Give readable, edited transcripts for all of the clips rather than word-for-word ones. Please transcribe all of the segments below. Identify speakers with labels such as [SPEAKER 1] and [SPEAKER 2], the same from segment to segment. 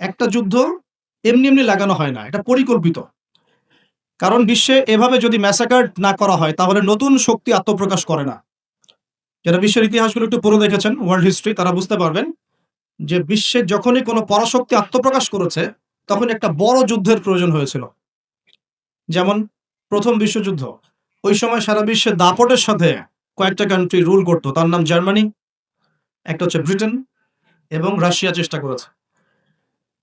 [SPEAKER 1] একটা যুদ্ধ এমনি, এমনি লাগানো হয় না। এটা পরিকল্পিত। কারণ বিশ্বে এভাবে যদি ম্যাসাকার না করা হয় তাহলে নতুন শক্তি আত্মপ্রকাশ করে না। যারা বিশ্বের ইতিহাসগুলো একটু পড়ে দেখেছেন, ওয়ার্ল্ড হিস্ট্রি তারা বুঝতে পারবেন যে বিশ্বে যখনই কোনো পরাশক্তি আত্মপ্রকাশ করেছে, তখন একটা বড় যুদ্ধের প্রয়োজন হয়েছিল। যেমন ১ম বিশ্বযুদ্ধ। ওই সময় সারা বিশ্বে দাপটের সাথে কয়েকটা কান্ট্রি রুল করত। তার নাম জার্মানি, একটা হচ্ছে ব্রিটেন এবং রাশিয়া চেষ্টা করেছে।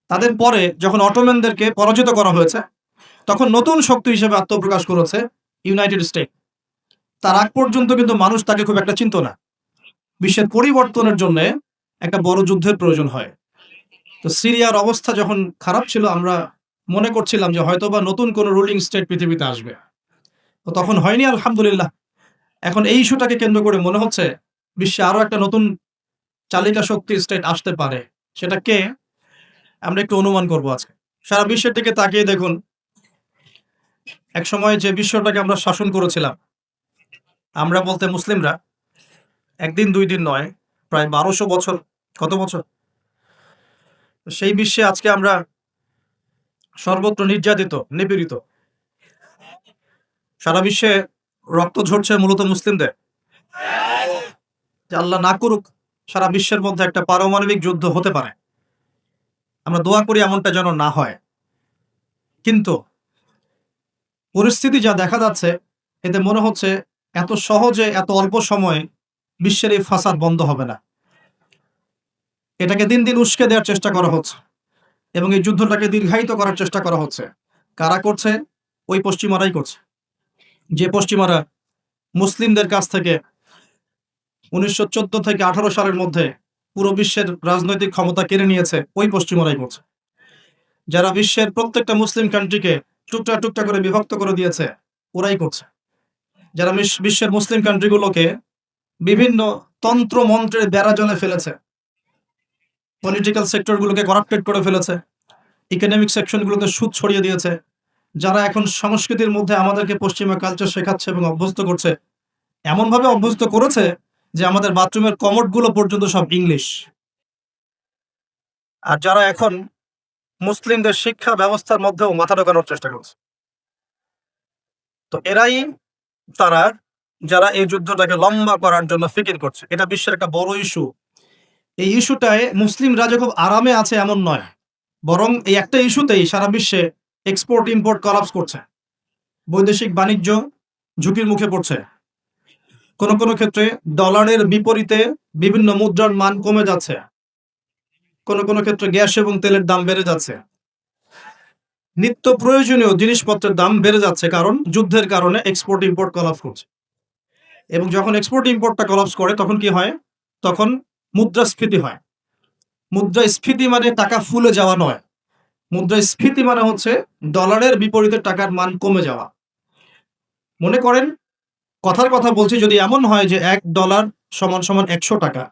[SPEAKER 1] তাদের পরে যখন অটোম্যানদেরকে পরাজিত করা হয়েছে, তখন নতুন শক্তি হিসেবে আত্মপ্রকাশ করেছে ইউনাইটেড স্টেট। তার আগ পর্যন্ত কিন্তু মানুষ তাকে খুব একটা চিনত না। বিশ্বের পরিবর্তনের জন্যে একটা বড় যুদ্ধের প্রয়োজন হয়। তো সিরিয়ার অবস্থা যখন খারাপ ছিল, আমরা মনে করছিলাম যে হয়তোবা নতুন কোনো রুলিং স্টেট পৃথিবীতে আসবে। তো তখন হয়নি, আলহামদুলিল্লাহ। এখন এই ইস্যুটাকে কেন্দ্র করে মনে হচ্ছে বিশ্বে আরো একটা নতুন চালিকা শক্তি স্টেট আসতে পারে। সেটা কে? আমরা একটু অনুমান করব আজকে। সারা বিশ্বের দিকে তাকিয়ে দেখুন, একসময় যে বিশ্বটাকে আমরা শাসন করেছিলাম, আমরা বলতে মুসলিমরা, ১ দিন ২ দিন নয়, প্রায় ১২০০ বছর। কত বছর? সেই বিশ্বে আজকে আমরা সর্বত্র নির্যাতিত, নিপীড়িত। সারা বিশ্বে রক্ত ঝরছে মূলত মুসলিমদের। যে আল্লাহ না করুক সারা বিশ্বের মধ্যে একটা পারমাণবিক যুদ্ধ হতে পারে। আমরা দোয়া করি এমনটা যেন না হয়। কিন্তু পরিস্থিতি যা দেখা যাচ্ছে, এতে মনে হচ্ছে এত সহজে এত অল্প সময়ে বিশ্বের এই ফাসাদ বন্ধ হবে না। এটাকে দিন, দিন উস্কে দেওয়ার চেষ্টা করা হচ্ছে এবং এই যুদ্ধটাকে দীর্ঘায়িত করার চেষ্টা করা হচ্ছে। কারা করছে? ওই পশ্চিমারাই করছে। যে পশ্চিমারা মুসলিমদের কাছ থেকে ১৯১৪ থেকে ১৮ সালের মধ্যে পুরো বিশ্বের রাজনৈতিক ক্ষমতা কেড়ে নিয়েছে, ওই পশ্চিমারাই করছে। যারা বিশ্বের প্রত্যেকটা মুসলিম কান্ট্রিকে টুকরা, টুকরা করে বিভক্ত করে দিয়েছে, ওরাই করছে। যারা বিশ্বের মুসলিম কান্ট্রিগুলোকে বিভিন্ন তন্ত্র মন্ত্রের বেড়াজালে ফেলেছে, পলিটিক্যাল সেক্টরগুলোকে করাপ্টেড করে ফেলেছে, ইকোনমিক সেকশনগুলোতে সুদ ছড়িয়ে দিয়েছে, যারা এখন সংস্কৃতির মধ্যে আমাদেরকে পশ্চিমা কালচার শেখাচ্ছে এবং অভ্যস্ত করছে, এমনভাবে অভ্যস্ত করেছে যে আমাদের বাথরুমের কমোডগুলো পর্যন্ত সব ইংলিশ। আর যারা এখন মুসলিমদের শিক্ষা ব্যবস্থার মধ্যেও মাথা ঢোকানোর চেষ্টা করছে, তো এরাই তারা যারা এই যুদ্ধটাকে লম্বা করার জন্য ফিকির করছে। এটা বিশ্বের একটা বড় ইস্যু। এই ইস্যুটায় মুসলিমরা যে খুব আরামে আছে এমন নয়, বরং এই একটা ইস্যুতেই সারা বিশ্বে এক্সপোর্ট ইম্পোর্ট কলাপস করছে। বৈদেশিক বাণিজ্য ঝুঁকির মুখে পড়ছে। কোনো, কোনো ক্ষেত্রে ডলারের বিপরীতে বিভিন্ন মুদ্রার মান কমে যাচ্ছে। কোনো, কোনো ক্ষেত্রে গ্যাস এবং তেলের দাম বেড়ে যাচ্ছে। নিত্য প্রয়োজনীয় জিনিসপত্রের দাম বেড়ে যাচ্ছে, কারণ যুদ্ধের কারণে এক্সপোর্ট ইম্পোর্ট কলাপস করছে। এবং যখন এক্সপোর্ট ইম্পোর্টটা কলাপস করে তখন কি হয়? তখন মুদ্রাস্ফীতি হয়। মুদ্রাস্ফীতি মানে টাকা ফুলে যাওয়া নয়। মুদ্রাস্ফীতি মানে হচ্ছে ডলারের বিপরীতে টাকার মান কমে যাওয়া। মনে করেন, কথার কথা বলছি, যদি এমন হয় যে $১ = ৳১০০,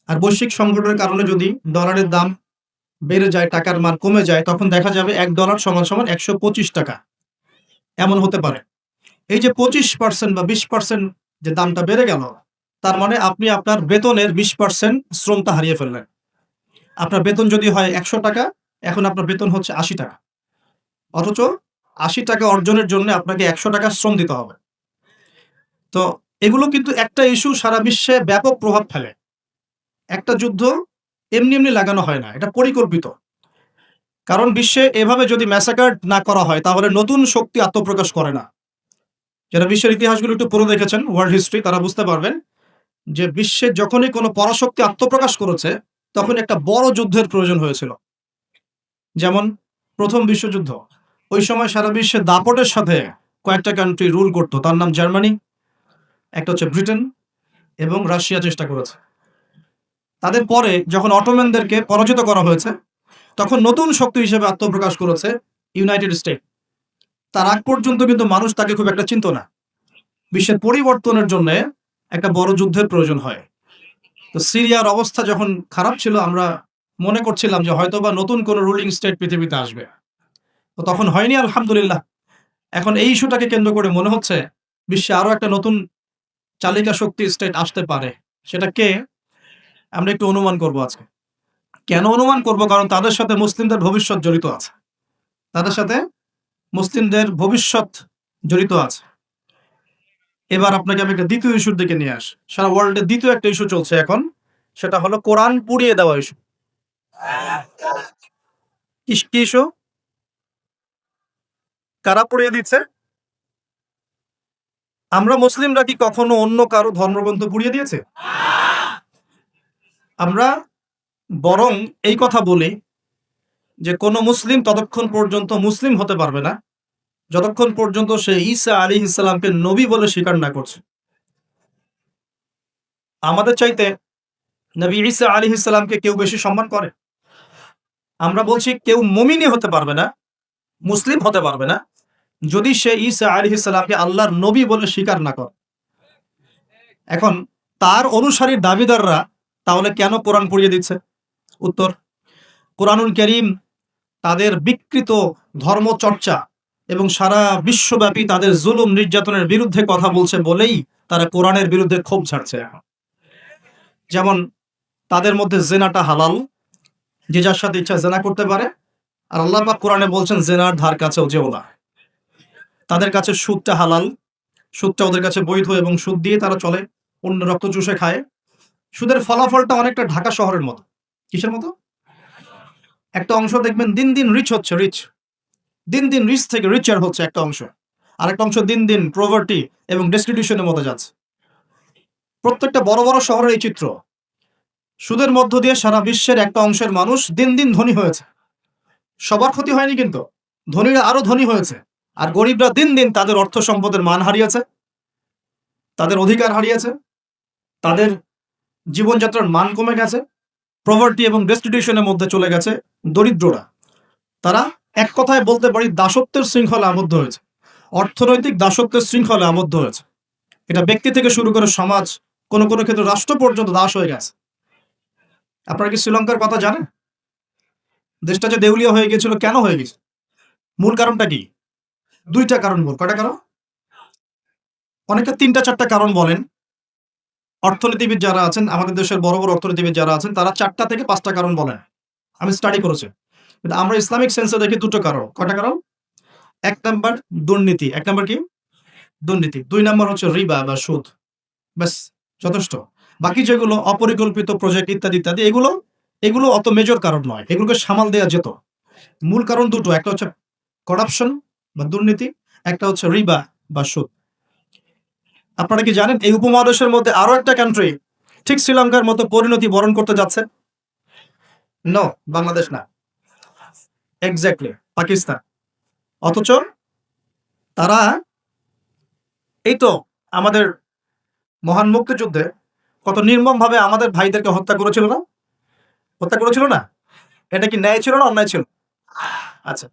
[SPEAKER 1] আর বৈশ্বিক সংকটের কারণে যদি ডলারের দাম বেড়ে যায়, টাকার মান কমে যায়, তখন দেখা যাবে $১ = ৳১২৫। এমন হতে পারে। এই যে ২৫% বা ২০% যে দামটা বেড়ে গেল, তার মানে আপনি আপনার বেতনের ২০% শ্রমটা হারিয়ে ফেললেন। আপনার বেতন যদি হয় ৳১০০, এখন আপনার বেতন হচ্ছে ৳৮০। অথচ ৳৮০ অর্জনের জন্য আপনাকে ৳১০০ শ্রম দিতে হবে। তো এগুলো কিন্তু একটা ইস্যু সারা বিশ্বে ব্যাপক প্রভাব ফেলে। একটা যুদ্ধ এমনি, এমনি লাগানো হয় না। এটা পরিকল্পিত। কারণ বিশ্বে এভাবে যদি ম্যাসাকার না করা হয় তাহলে নতুন শক্তি আত্মপ্রকাশ করে না। যারা বিশ্বের ইতিহাসগুলো একটু পড়ে দেখেছেন, ওয়ার্ল্ড হিস্ট্রি তারা বুঝতে পারবেন যে বিশ্বে যখনই কোনো পরাশক্তি আত্মপ্রকাশ করেছে, তখন একটা বড় যুদ্ধের প্রয়োজন হয়েছিল। যেমন ১ম বিশ্বযুদ্ধ। ওই সময় সারা বিশ্বে দাপটের সাথে কয়েকটা কান্ট্রি রুল করত। তার নাম জার্মানি, একটা হচ্ছে ব্রিটেন এবং রাশিয়া চেষ্টা করেছে। তাদের পরে যখন অটোম্যানদেরকে পরাজিত করা হয়েছে, তখন নতুন শক্তি হিসেবে আত্মপ্রকাশ করেছে ইউনাইটেড স্টেট। তার আগ পর্যন্ত কিন্তু মানুষ তাকে খুব একটা চিনত না। বিশ্বের পরিবর্তনের জন্যে একটা বড় যুদ্ধের প্রয়োজন হয়। তো সিরিয়ার অবস্থা যখন খারাপ ছিল, আমরা মনে করছিলাম যে হয়তোবা নতুন কোনো রুলিং স্টেট পৃথিবীতে আসবে। তো তখন হয়নি, আলহামদুলিল্লাহ। এখন এই ইস্যুটাকে কেন্দ্র করে মনে হচ্ছে বিশ্বে আরো একটা নতুন চালিকা শক্তি স্টেট আসতে পারে। সেটা কে? আমরা একটু অনুমান করব আজকে। কেন অনুমান করব? কারণ তাদের সাথে মুসলিমদের ভবিষ্যৎ জড়িত আছে। তাদের সাথে মুসলিমদের ভবিষ্যৎ জড়িত আছে। এবার আপনাকে আমি একটা দ্বিতীয় ইস্যুর দিকে নিয়ে আসি। সারা ওয়ার্ল্ডে দ্বিতীয় একটা ইস্যু চলছে এখন। সেটা হলো কোরআন পুড়িয়ে দেওয়া ইস্যু। কি ইস্যু? কারা পুড়িয়ে দিচ্ছে? আমরা মুসলিমরা কি কখনো অন্য কারো ধর্মগ্রন্থ পুড়িয়ে দিয়েছে? আমরা বরং এই কথা বলি যে কোনো মুসলিম ততক্ষণ পর্যন্ত মুসলিম হতে পারবে না যতক্ষণ পর্যন্ত সে ঈসা আলাইহিস সালামকে নবী বলে স্বীকার না করছে। আমাদের চাইতে নবী ঈসা আলাইহিস সালামকে কেউ বেশি সম্মান করে? আমরা বলছি কেউ মুমিনই হতে পারবে না, মুসলিম হতে পারবে না যদি সে ঈসা আলাইহিস সালামকে আল্লাহর নবী বলে স্বীকার না করে। এখন তার অনুসারী দাবিদাররা তাহলে কেন কোরআন পুড়িয়ে দিচ্ছে? উত্তর, কোরআনুল কারীম তাদের বিকৃত ধর্মচর্চা এবং সারা বিশ্বব্যাপী তাদের জুলুম নির্যাতনের বিরুদ্ধে কথা বলছে বলেই তারা কোরআনের বিরুদ্ধে ক্ষোভ ছাড়ছে এখন। যেমন তাদের মধ্যে জেনাটা হালাল, যে যার সাথে ইচ্ছা জেনা করতে পারে, আর আল্লাহ পাক কোরআনে বলছেন জেনার ধার কাছেও যেও না। তাদের কাছে সুদটা হালাল, সুদটা ওদের কাছে বৈধ এবং সুদ দিয়ে তারা চলে, অন্য রক্ত চুষে খায়। সুদের ফলাফলটা অনেকটা ঢাকা শহরের মতো। কিসের মতো? একটা অংশ দেখবেন দিন দিন রিচ হচ্ছে, দিন দিন রিচ থেকে রিচার হচ্ছে একটা অংশ, আর একটা অংশ দিন দিন প্রভার্টি এবং ডেস্টিটিউশনের মধ্যে যাচ্ছে। প্রত্যেকটা বড় বড় শহরের এই চিত্র। সুদের মধ্য দিয়ে সারা বিশ্বের একটা অংশের মানুষ দিন দিন ধনী হয়েছে। সবার ক্ষতি হয়নি, কিন্তু ধনীরা আরো ধনী হয়েছে, আর গরিবরা দিন দিন তাদের অর্থ সম্পদের মান হারিয়েছে, তাদের অধিকার হারিয়েছে, তাদের জীবনযাত্রার মান কমে গেছে, প্রভার্টি এবং ডেস্টিটিউশনের মধ্যে চলে গেছে দরিদ্ররা। তারা এক কথায় বলতে পারি দাসত্বের শৃঙ্খলে আবদ্ধ হয়েছে, অর্থনৈতিক দাসত্বের শৃঙ্খলে আবদ্ধ হয়েছে। এটা ব্যক্তি থেকে শুরু করে সমাজ, কোনো কোনো ক্ষেত্রে রাষ্ট্র পর্যন্ত দাস হয়ে গেছে। আপনারা কি শ্রীলঙ্কার কথা জানেন? দেশটা যে দেউলিয়া হয়ে গেছিল, কেন হয়ে গেছে? মূল কারণটা কি? দুইটা কারণ। মূল কয়টা কারণ? অনেকে তিনটা চারটা কারণ বলেন। অর্থনীতিবিদ যারা আছেন, আমাদের দেশের বড় বড় অর্থনীতিবিদ যারা আছেন, তারা 4টা থেকে 5টা কারণ বলেন। আমি স্টাডি করেছি, কিন্তু আমরা ইসলামিক সেন্সে দেখি দুটো কারণ। কয়টা কারণ? 1 নাম্বার দুর্নীতি। 1 নাম্বার কি? দুর্নীতি। 2 নাম্বার হচ্ছে রিবা বা সুদ। ব্যাস, যথেষ্ট। বাকি যেগুলো অপরিকল্পিত প্রজেক্ট ইত্যাদি ইত্যাদি, এগুলো অত মেজর কারণ নয়, এগুলোকে সামাল দেওয়া যেত। মূল কারণ দুটো, একটা হচ্ছে করাপশন বা দুর্নীতি, একটা হচ্ছে রিবা বা সুদ। আপনারা কি জানেন এই উপমহাদেশের মধ্যে আরো একটা কান্ট্রি ঠিক শ্রীলঙ্কার মতো পরিণতি বরণ করতে যাচ্ছে? নো, বাংলাদেশ না, এক্স্যাক্টলি পাকিস্তান। অথচ তারা এই তো আমাদের মহান মুক্তিযুদ্ধে কত নির্মম ভাবে আমাদের ভাইদেরকে হত্যা করেছিল না? হত্যা করেছিল না? এটা কি ন্যায় ছিল না অন্যায় ছিল? আচ্ছা,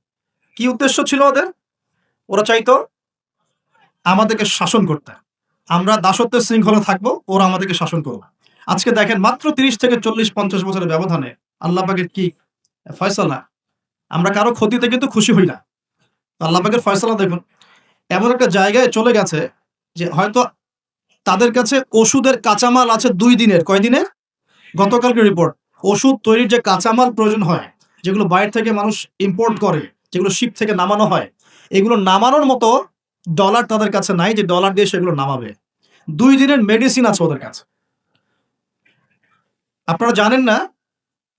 [SPEAKER 1] কি উদ্দেশ্য ছিল ওদের? ওরা চাইতো আমাদেরকে শাসন করতে। আমরা দাসত্বের শৃঙ্খলে থাকবো, ওরা আমাদেরকে শাসন করবে। আজকে দেখেন মাত্র 30 থেকে 40-50 বছরের ব্যবধানে আল্লাহ পাকের কি ফয়সালা! আমরা কারো ক্ষতিতে কিন্তু খুশি হই না। আল্লাহ পাকের ফয়সালা দেখুন, এমন একটা জায়গায় চলে গেছে যে হয়তো তাদের কাছে ওষুধের কাঁচামাল আছে 2 দিনের। কয় দিনের? গতকালকে রিপোর্ট। ওষুধ তৈরির যে কাঁচামাল প্রয়োজন হয়, যেগুলো বাইরে থেকে মানুষ ইম্পোর্ট করে, যেগুলো শিপ থেকে নামানো হয়, এগুলো নামানোর মতো ডলার তাদের কাছে নাই যে ডলার দিয়ে সেগুলো নামাবে। 2 দিনের মেডিসিন আছে ওদের কাছে। আপনারা জানেন না,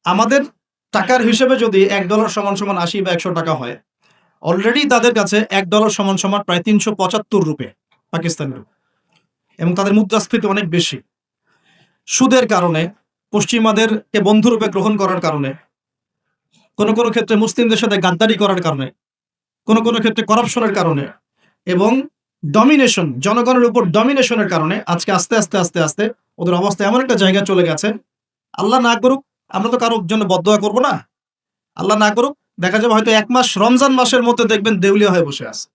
[SPEAKER 1] আমাদের টাকার হিসেবে যদি $1 সমান সমান 80 বা 100 টাকা হয়, অলরেডি তাদের কাছে $1 সমান সমান প্রায় 375 রুপে পাকিস্তানি রুপি, এবং তাদের মুদ্রাস্ফীতি অনেক বেশি। সুদের কারণে, পশ্চিমাদেরকে বন্ধুরূপে গ্রহণ করার কারণে, কোনো কোনো ক্ষেত্রে মুসলিমদের সাথে গাদ্দারি করার কারণে, কোনো কোনো ক্ষেত্রে করাপশনের কারণে এবং ডমিনেশন, জনগণের উপর ডমিনেশনের কারণে আজকে আস্তে আস্তে আস্তে আস্তে ওদের অবস্থা এমন একটা জায়গায় চলে গেছে। আল্লাহ না করুক, আমরা তো কারোর জন্য বদদোয়া করবো না, আল্লাহ না করুক, দেখা যাবে হয়তো 1 মাস রমজান মাসের মধ্যে দেখবেন দেউলিয়া হয়ে বসে আছে।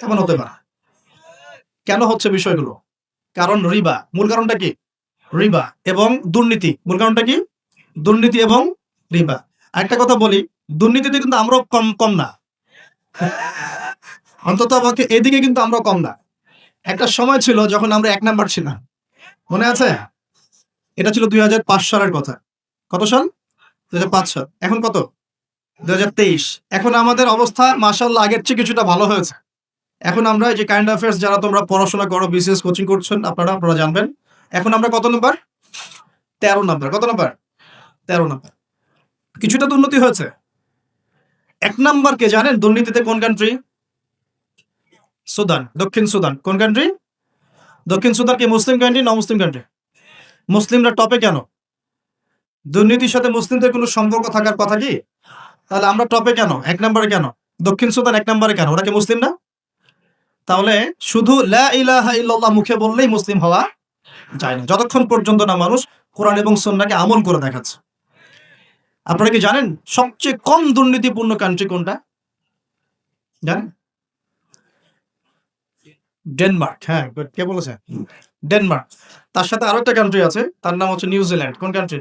[SPEAKER 1] এমন হতে পারে। কেন হচ্ছে বিষয়গুলো? কারণ রিবা। মূল কারণটা কি? রিবা এবং দুর্নীতি। মূল কারণটা কি? দুর্নীতি এবং রিবা। আরেকটা কথা বলি, দুর্নীতিতে কিন্তু আমরাও কম না। অন্তত আমাকে এদিকে কিন্তু আমরাও কম না। একটা সময় ছিল যখন আমরা 1 নাম্বার ছিলাম, মনে আছে? এটা ছিল 2005 সালের কথা। কত সাল? 2005-7, এখন কত? 2023। এখন আমাদের অবস্থা মাশাআল্লাহ আগের চেয়ে কিছুটা ভালো হয়েছে। এখন আমরা এই যে কারেন্ট অ্যাফেয়ার্স যারা তোমরা পড়াশোনা করো, বিসিএস কোচিং করছেন, আপনারা জানবেন। এখন আমরা কত নাম্বার? 13 নাম্বার। কত নাম্বার? 13 নাম্বার। কিছুটা তো উন্নতি হয়েছে। 1 নাম্বার কে জানেন দুর্নীতিতে কোন কান্ট্রি? সুদান, দক্ষিণ সুদান। কোন কান্ট্রি? দক্ষিণ সুদান কি মুসলিম কান্ট্রি না অমুসলিম কান্ট্রি? মুসলিমরা টপে কেন? দুর্নীতির সাথে মুসলিমদের কোনো সম্পর্ক থাকার কথা কি? তাহলে আমরা টপে কেন? 1 নম্বরে কেন? দক্ষিণ সুদান 1 নম্বরে কেন? ওরা কি মুসলিম না? তাহলে শুধু লা ইলাহা ইল্লাল্লাহ মুখে বললেই মুসলিম হওয়া যায় না, যতক্ষণ পর্যন্ত না মানুষ কোরআন এবং সুন্নাহকে আমল করে দেখাচ্ছে। আপনারা কি জানেন সবচেয়ে কম দুর্নীতিপূর্ণ কান্ট্রি কোনটা? জানেন? ডেনমার্ক। হ্যাঁ, গুড। কে বলেছে? ডেনমার্ক। তার সাথে আরো একটা কান্ট্রি আছে, তার নাম হচ্ছে নিউজিল্যান্ড। কোন কান্ট্রি?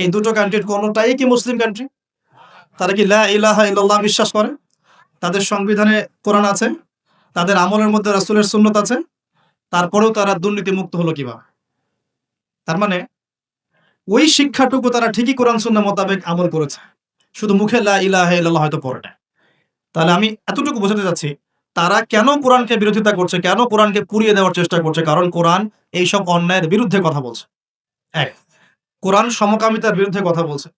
[SPEAKER 1] এই দুটো কান্ট্রির কোনটাই কি মুসলিম কান্ট্রি? তারা কি লা ইলাহা ইল্লাল্লাহ বিশ্বাস করে? তাদের সংবিধানে কোরআন আছে, তাদের আমলের মধ্যে রাসূলের সুন্নত আছে, তারপরেও তারা দুর্নীতি মুক্ত হলো কিভাবে? তার মানে ওই শিক্ষাটুকু তারা ঠিকই কোরআন সুন্নাহ মোতাবেক আমল করেছে, শুধু মুখে লা ইলাহা ইল্লাল্লাহ হয়তো পড়ে না। তাহলে আমি এতটুকু বোঝাতে চাচ্ছি তারা কেন কোরআনকে বিরোধিতা করছে, কেন কোরআনকে পুড়িয়ে দেওয়ার চেষ্টা করছে? কারণ কোরআন এইসব অন্যায়ের বিরুদ্ধে কথা বলছে। এক, কোরআন সমকামিতার বিরুদ্ধে কথা বলছে।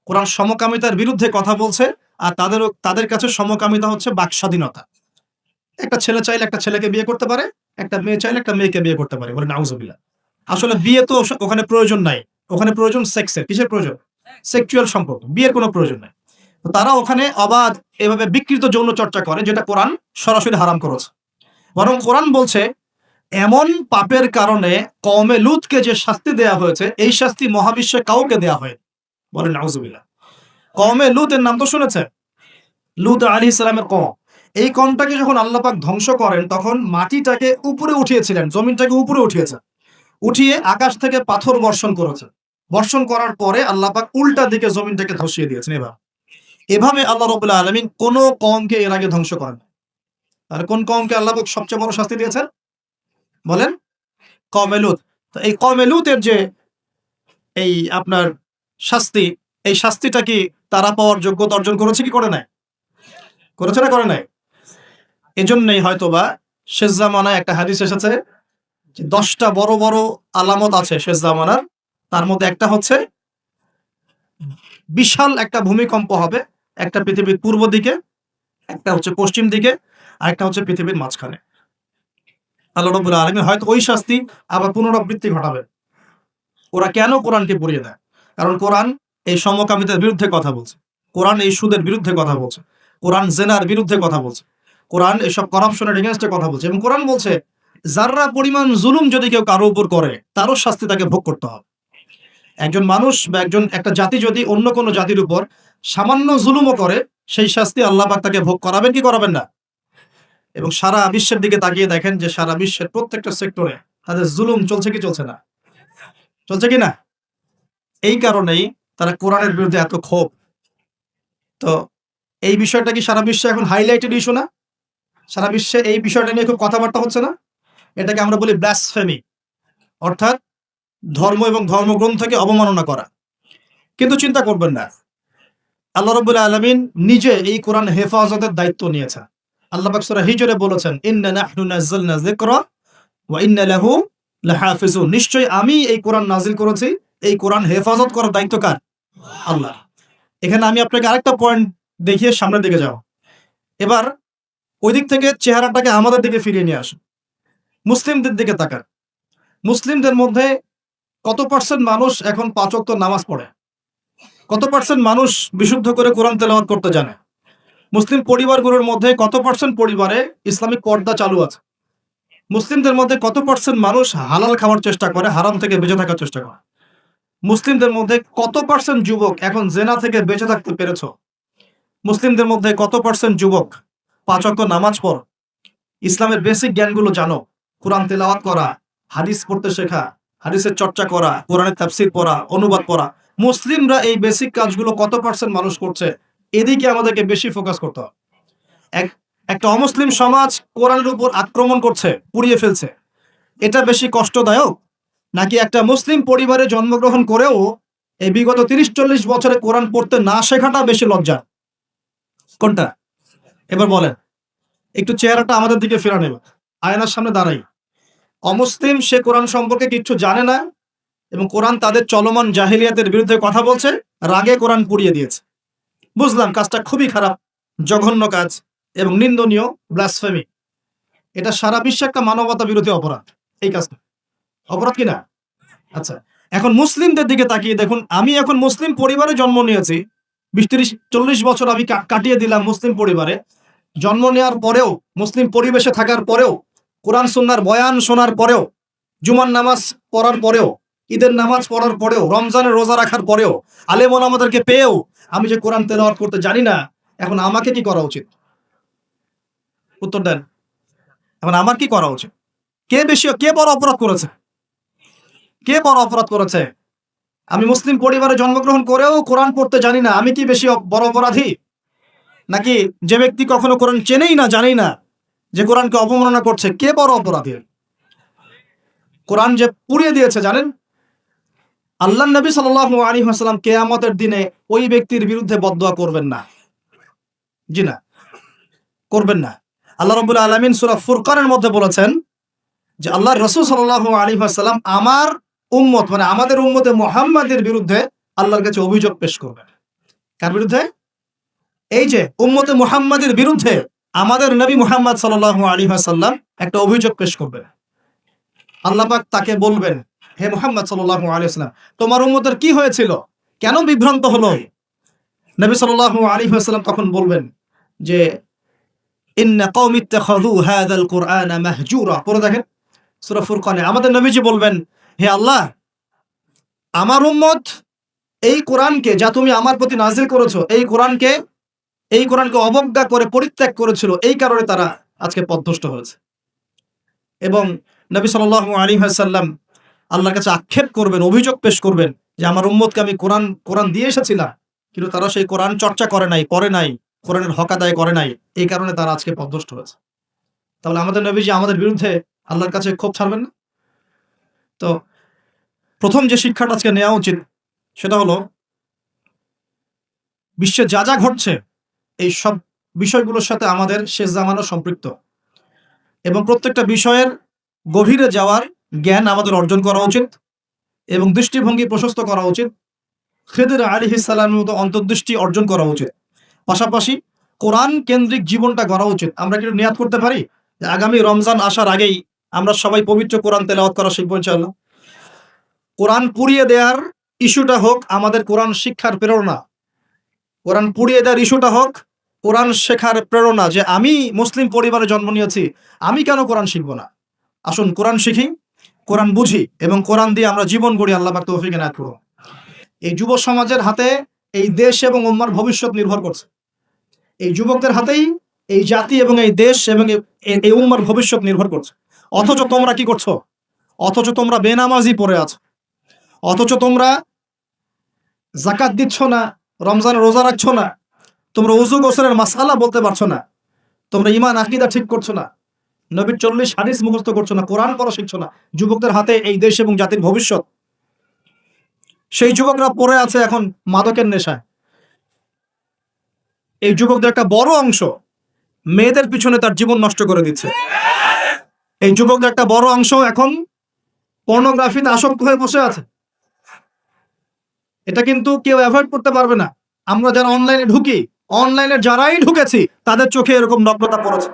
[SPEAKER 1] কোরআন সমকামিতার বিরুদ্ধে কথা বলছে, আর তাদের কাছে সমকামিতা হচ্ছে বাক স্বাধীনতা। একটা ছেলে চাইলে একটা ছেলেকে বিয়ে করতে পারে, একটা মেয়ে চাইলে একটা মেয়েকে বিয়ে করতে পারে। বলে নাউজুবিল্লাহ। আসলে বিয়ে তো ওখানে প্রয়োজন নাই, ওখানে প্রয়োজন সেক্সের। কিসের প্রয়োজন? সেক্সুয়াল সম্পর্ক। বিয়ের কোনো প্রয়োজন নাই। তো তারা ওখানে অবাধ এভাবে বিকৃত যৌন চর্চা করে, যেটা কোরআন সরাসরি হারাম করেছে। বরং কোরআন বলছে এমন পাপের কারণে কওমে লূতকে যে শাস্তি দেয়া হয়েছে, এই শাস্তি মহাবিশ্বে কাউকে দেয়া হয়। বলে নাউজুবিল্লাহ। কওমে লূতের নাম তো শুনেছেন? লূত আলাইহিস সালামের কওম। এই কওমটাকে যখন আল্লাহ পাক ধ্বংস করেন, তখন মাটিটাকে উপরে উঠিয়েছিলেন, জমিনটাকে উপরে উঠিয়েছেন। উঠিয়ে আকাশ থেকে পাথর বর্ষণ করেছে। বর্ষণ করার পরে আল্লাহ পাক উল্টা দিকে জমিনটাকে ধসিয়ে দিয়েছেন। এভাবে আল্লাহ রাব্বুল আলামিন কোন কওমকে এর আগে ধ্বংস করেন। আর কোন কওমকে আল্লাহ পাক সবচেয়ে বড় শাস্তি দিয়েছেন? বলেন? কওমে লূত। তো এই কওমে লূতের যে এই আপনার শাস্তি, এই শাস্তিটা কি তারা পাওয়ার যোগ্যতা অর্জন করেছে কি করে নাই? করেছে না করে নাই? এজন্যই হয়তোবা শেষ জামানায় একটা হাদিস এসেছে যে 10টা বড় বড় আলামত আছে শেষ জামানার। তার মধ্যে একটা হচ্ছে বিশাল একটা ভূমিকম্প হবে, একটা পৃথিবীর পূর্ব দিকে, একটা হচ্ছে পশ্চিম দিকে, আরেকটা হচ্ছে পৃথিবীর মাঝখানে। আল্লাহ রাব্বুল আলামিন হয়তো ওই শাস্তি আবার পুনরাবৃত্তি ঘটাবে। ওরা কেন কোরআনকে পুড়িয়ে দেয়? কারণ কোরআন এই সমকামিতার বিরুদ্ধে কথা বলছে, কোরআন এই সুদের বিরুদ্ধে কথা বলছে, কোরআন জেনার বিরুদ্ধে কথা বলছে, কোরআন এসব করাপশনের এগেইনস্টে কথা বলছে। এবং কোরআন বলছে যাররা পরিমাণ জুলুম যদি কেউ কারো উপর করে, তারও শাস্তি তাকে ভোগ করতে হবে। একজন মানুষ বা একটা জাতি যদি অন্য কোনো জাতির উপর সামান্য জুলুমও করে, সেই শাস্তি আল্লাহ পাক তাকে ভোগ করাবেন কি করাবেন না? এবং সারা বিশ্বের দিকে তাকিয়ে দেখেন যে সারা বিশ্বের প্রত্যেকটা সেক্টরে তাদের জুলুম চলছে কি চলছে না? চলছে কি না? এই কারণেই তারা কোরআনের বিরুদ্ধে এত ক্ষোভ। তো এই বিষয়টা কি সারা বিশ্বে এখন হাইলাইটেড ইস্যু না? সারা বিশ্বে এই বিষয়টা নিয়ে খুব কথাবার্তা হচ্ছে না? এটাকে আমরা বলি ব্লাসফেমি, অর্থাৎ ধর্ম এবং ধর্মগ্রন্থকে অবমাননা করা। কিন্তু চিন্তা করবেন না, আল্লাহ রাব্বুল আলামিন নিজে এই কোরআন হেফাজতের দায়িত্ব নিয়েছেন। আল্লাহ পাক সূরা হিজরে বলেছেন, ইন্না নাহনু নাযালনা যিকরা ওয়া ইন্না লাহু লাহাফিজুন। নিশ্চয়ই আমি এই কোরআন নাজিল করেছি, এই কোরআন হেফাজত করার দায়িত্ব কার? আল্লাহ। এখানে আমি আপনাকে আরেকটা পয়েন্ট দেখিয়ে সামনের দিকে যাও। এবার ওই দিক থেকে চেহারাটাকে আমাদের দিকে ফিরিয়ে নিয়ে আসুন। মুসলিমদের দিকে তাকান। মুসলিমদের মধ্যে কত পার্সেন্ট মানুষ এখন 5 ওয়াক্ত নামাজ পড়ে? কত পার্সেন্ট মানুষ বিশুদ্ধ করে কোরআন তেলাওয়াত করতে জানে? মুসলিম পরিবারগুলোর মধ্যে কত পার্সেন্ট পরিবারে ইসলামিক পর্দা চালু আছে? মুসলিমদের মধ্যে কত পার্সেন্ট মানুষ হালাল খাওয়ার চেষ্টা করে, হারাম থেকে বেঁচে থাকার চেষ্টা করে? মুসলিমদের মধ্যে কত পার্সেন্ট যুবক এখন জেনা থেকে বেঁচে থাকতে পেরেছো? মুসলিমদের মধ্যে কত পার্সেন্ট যুবক 5 ওয়াক্ত নামাজ পড়, ইসলামের বেসিক জ্ঞানগুলো জানো, কোরআন তেলাওয়াত করা, হাদিস পড়তে শেখা, হাদিসের চর্চা করা, কোরআনের তাফসীর পড়া, অনুবাদ পড়া? মুসলিমরা এই বেসিক কাজগুলো কত পার্সেন্ট মানুষ করছে? এদিকে আমাদেরকে বেশি ফোকাস করতে হবে। একটা অমুসলিম সমাজ কোরআনের উপর আক্রমণ করছে, পুড়িয়ে ফেলছে, এটা বেশি কষ্টদায়ক নাকি একটা মুসলিম পরিবারে জন্মগ্রহণ করেও এই বিগত 30-40 বছরে কোরআন পড়তে না শেখাটা বেশি লজ্জা। কোনটা? এবার বলেন। একটু চেহারাটা আমাদের দিকে ফেরান, এবার আয়নার সামনে দাঁড়াই। অমুসলিম, সে কোরআন সম্পর্কে কিচ্ছু জানে না এবং কোরআন তাদের চলমান জাহিলিয়াতের বিরুদ্ধে কথা বলছে, রাগে কোরআন পুড়িয়ে দিয়েছে। বুঝলাম কাজটা খুবই খারাপ, জঘন্য কাজ এবং নিন্দনীয়, ব্লাসফেমি। এটা সারা বিশ্বে একটা মানবতা বিরোধী অপরাধ। এই কাজটা অপরাধ কিনা? আচ্ছা, এখন মুসলিমদের দিকে তাকিয়ে দেখুন। আমি এখন মুসলিম পরিবারে জন্ম নিয়েছি, 20-30-40 বছর আমি কাটিয়ে দিলাম মুসলিম পরিবারে। জন্ম নেওয়ার পরেও, মুসলিম পরিবেশে থাকার পরেও, কোরআন সুন্নাহর বয়ান শোনার পরেও, জুমার নামাজ পড়ার পরেও, ঈদের নামাজ পড়ার পরেও, রমজানের রোজা রাখার পরেও, আলেম ওলামাদেরকে পেয়েও আমি যে কোরআন তেলাওয়াত করতে জানি না, এখন আমাকে কি করা উচিত? উত্তর দেন। এখন আমার কি করা উচিত? কে বড় অপরাধ করেছে? কে বড় অপরাধ করেছে? আমি মুসলিম পরিবারে জন্মগ্রহণ করেও কোরআন পড়তে জানি না, আমি কি বেশি বড় অপরাধী? নাকি যে ব্যক্তি কখনো কোরআন চেনেই না, জানেই না, যে কোরআনকে অবমাননা করছে, কে বড় অপরাধী? কোরআন যে পুড়িয়ে দিয়েছে, জানেন? আল্লাহ নবী সাল্লাল্লাহু আলাইহি ওয়াসাল্লাম কিয়ামতের দিনে ওই ব্যক্তির বিরুদ্ধে বদদোয়া করবেন না। জি না, করবেন না। আল্লাহ রাব্বুল আলামিন সূরা ফুরকানের মধ্যে বলেছেন যে আল্লাহর রাসূল সাল্লাল্লাহু আলাইহি ওয়াসাল্লাম আমার উম্মত, মানে আমাদের উম্মতে মুহাম্মাদের বিরুদ্ধে আল্লাহর কাছে অভিযোগ পেশ করবেন। কার বিরুদ্ধে? এই যে উম্মতে মুহাম্মাদের বিরুদ্ধে আমাদের নবী মুহাম্মদ সাল্লাল্লাহু আলাইহি ওয়াসাল্লাম একটা অভিযোগ পেশ করবেন। আল্লাহ পাক তাকে বলবেন, হে মুহাম্মদ সাল্লাল্লাহু আলাইহি ওয়াসাল্লাম, তোমার উম্মতের কি হয়েছিল, কেন বিভ্রান্ত হলো? নবী সাল্লাল্লাহু আলাইহি ওয়াসাল্লাম তখন বলবেন যে ইন্না কওমি ইত্তাখাযু হাযাল কুরআনা মাহজুরা। পড়ে দেখেন সূরা ফুরকানে আমাদের নবীজি বলবেন, হে আল্লাহ, আমার উম্মত এই কোরআনকে, যা তুমি আমার প্রতি নাযিল করেছো, এই কোরআনকে অবজ্ঞা করে পরিত্যাগ করেছিল, এই কারণে তারা আজকে পথভ্রষ্ট হয়েছে। এবং নবী সাল্লাল্লাহু আলাইহি ওয়াসাল্লাম আল্লাহর কাছে আক্ষেপ করবেন, অভিযোগ পেশ করবেন যে আমার উম্মতকে আমি কোরআন দিয়ে এসেছিলাম, কিন্তু তারা সেই কোরআন চর্চা করে নাই, পড়ে নাই, কোরআনের হক আদায় করে নাই, এই কারণে তারা আজকে পথভ্রষ্ট হয়েছে। তাহলে আমাদের নবীজি আমাদের বিরুদ্ধে আল্লাহর কাছে ক্ষোভ ছাড়বেন না? তো প্রথম যে শিক্ষাটা আজকে নেওয়া উচিত সেটা হলো, বিশ্বে যা যা ঘটছে এই সব বিষয়গুলোর সাথে আমাদের শেষ জামানা সম্পৃক্ত এবং প্রত্যেকটা বিষয়ের গভীরে যাওয়ার জ্ঞান আমাদের অর্জন করা উচিত এবং দৃষ্টিভঙ্গি প্রশস্ত করা উচিত। খিদর আলাইহিস সালামের মতো অন্তর্দৃষ্টি অর্জন করা উচিত। পাশাপাশি কোরআন কেন্দ্রিক জীবনটা গড়া উচিত। আমরা কি নিয়াত করতে পারি যে আগামী রমজান আসার আগেই আমরা সবাই পবিত্র কোরআন তেলাওয়াত করা শিখব ইনশাআল্লাহ? কোরআন পুড়িয়ে দেওয়ার ইস্যুটা হোক আমাদের কোরআন শিক্ষার প্রেরণা। কোরআন পুড়িয়ে দেওয়ার ইস্যুটা হোক কোরআন শেখার প্রেরণা, যে আমি মুসলিম পরিবারে জন্ম নিয়েছি, আমি কেন কোরআন শিখব না? আসুন কোরআন শিখি, কোরআন বুঝি এবং কোরআন দিয়ে আমরা জীবন গড়ি। আল্লাহ পাক তৌফিক এনায়েত করুন। এই যুব সমাজের হাতে এই দেশ এবং উম্মার ভবিষ্যৎ নির্ভর করছে। এই যুবকদের হাতেই এই জাতি এবং এই দেশ এবং এই উম্মার ভবিষ্যৎ নির্ভর করছে। অথচ তোমরা কি করছো? অথচ তোমরা বেনামাজি পড়ে আছো। অথচ তোমরা যাকাত দিচ্ছ না, রমজান রোজা রাখছো না, তোমরা ওযু গোসলের মাসআলা বলতে পারছো না, তোমরা ঈমান আকীদা ঠিক করছো না, নবীর 40 হাদিস মুখস্থ করছো না, কোরআন পড়া শিখছো না। যুবকদের হাতে এই দেশ এবং জাতির ভবিষ্যৎ। সেই যুবকরা পড়ে আছে এখন মাদকের নেশায়। এই যুবকদের একটা বড় অংশ মেয়েদের পিছনে তার জীবন নষ্ট করে দিচ্ছে। এই যুবকদের একটা বড় অংশ এখন পর্নোগ্রাফিতে আসক্ত হয়ে বসে আছে। এটা কিন্তু কেউ অ্যাভয়েড করতে পারবে না। আমরা যারা অনলাইনে ঢুকি, অনলাইনে যারাই ঢুকেছি তাদের চোখে এরকম নগ্নতা পড়েছে।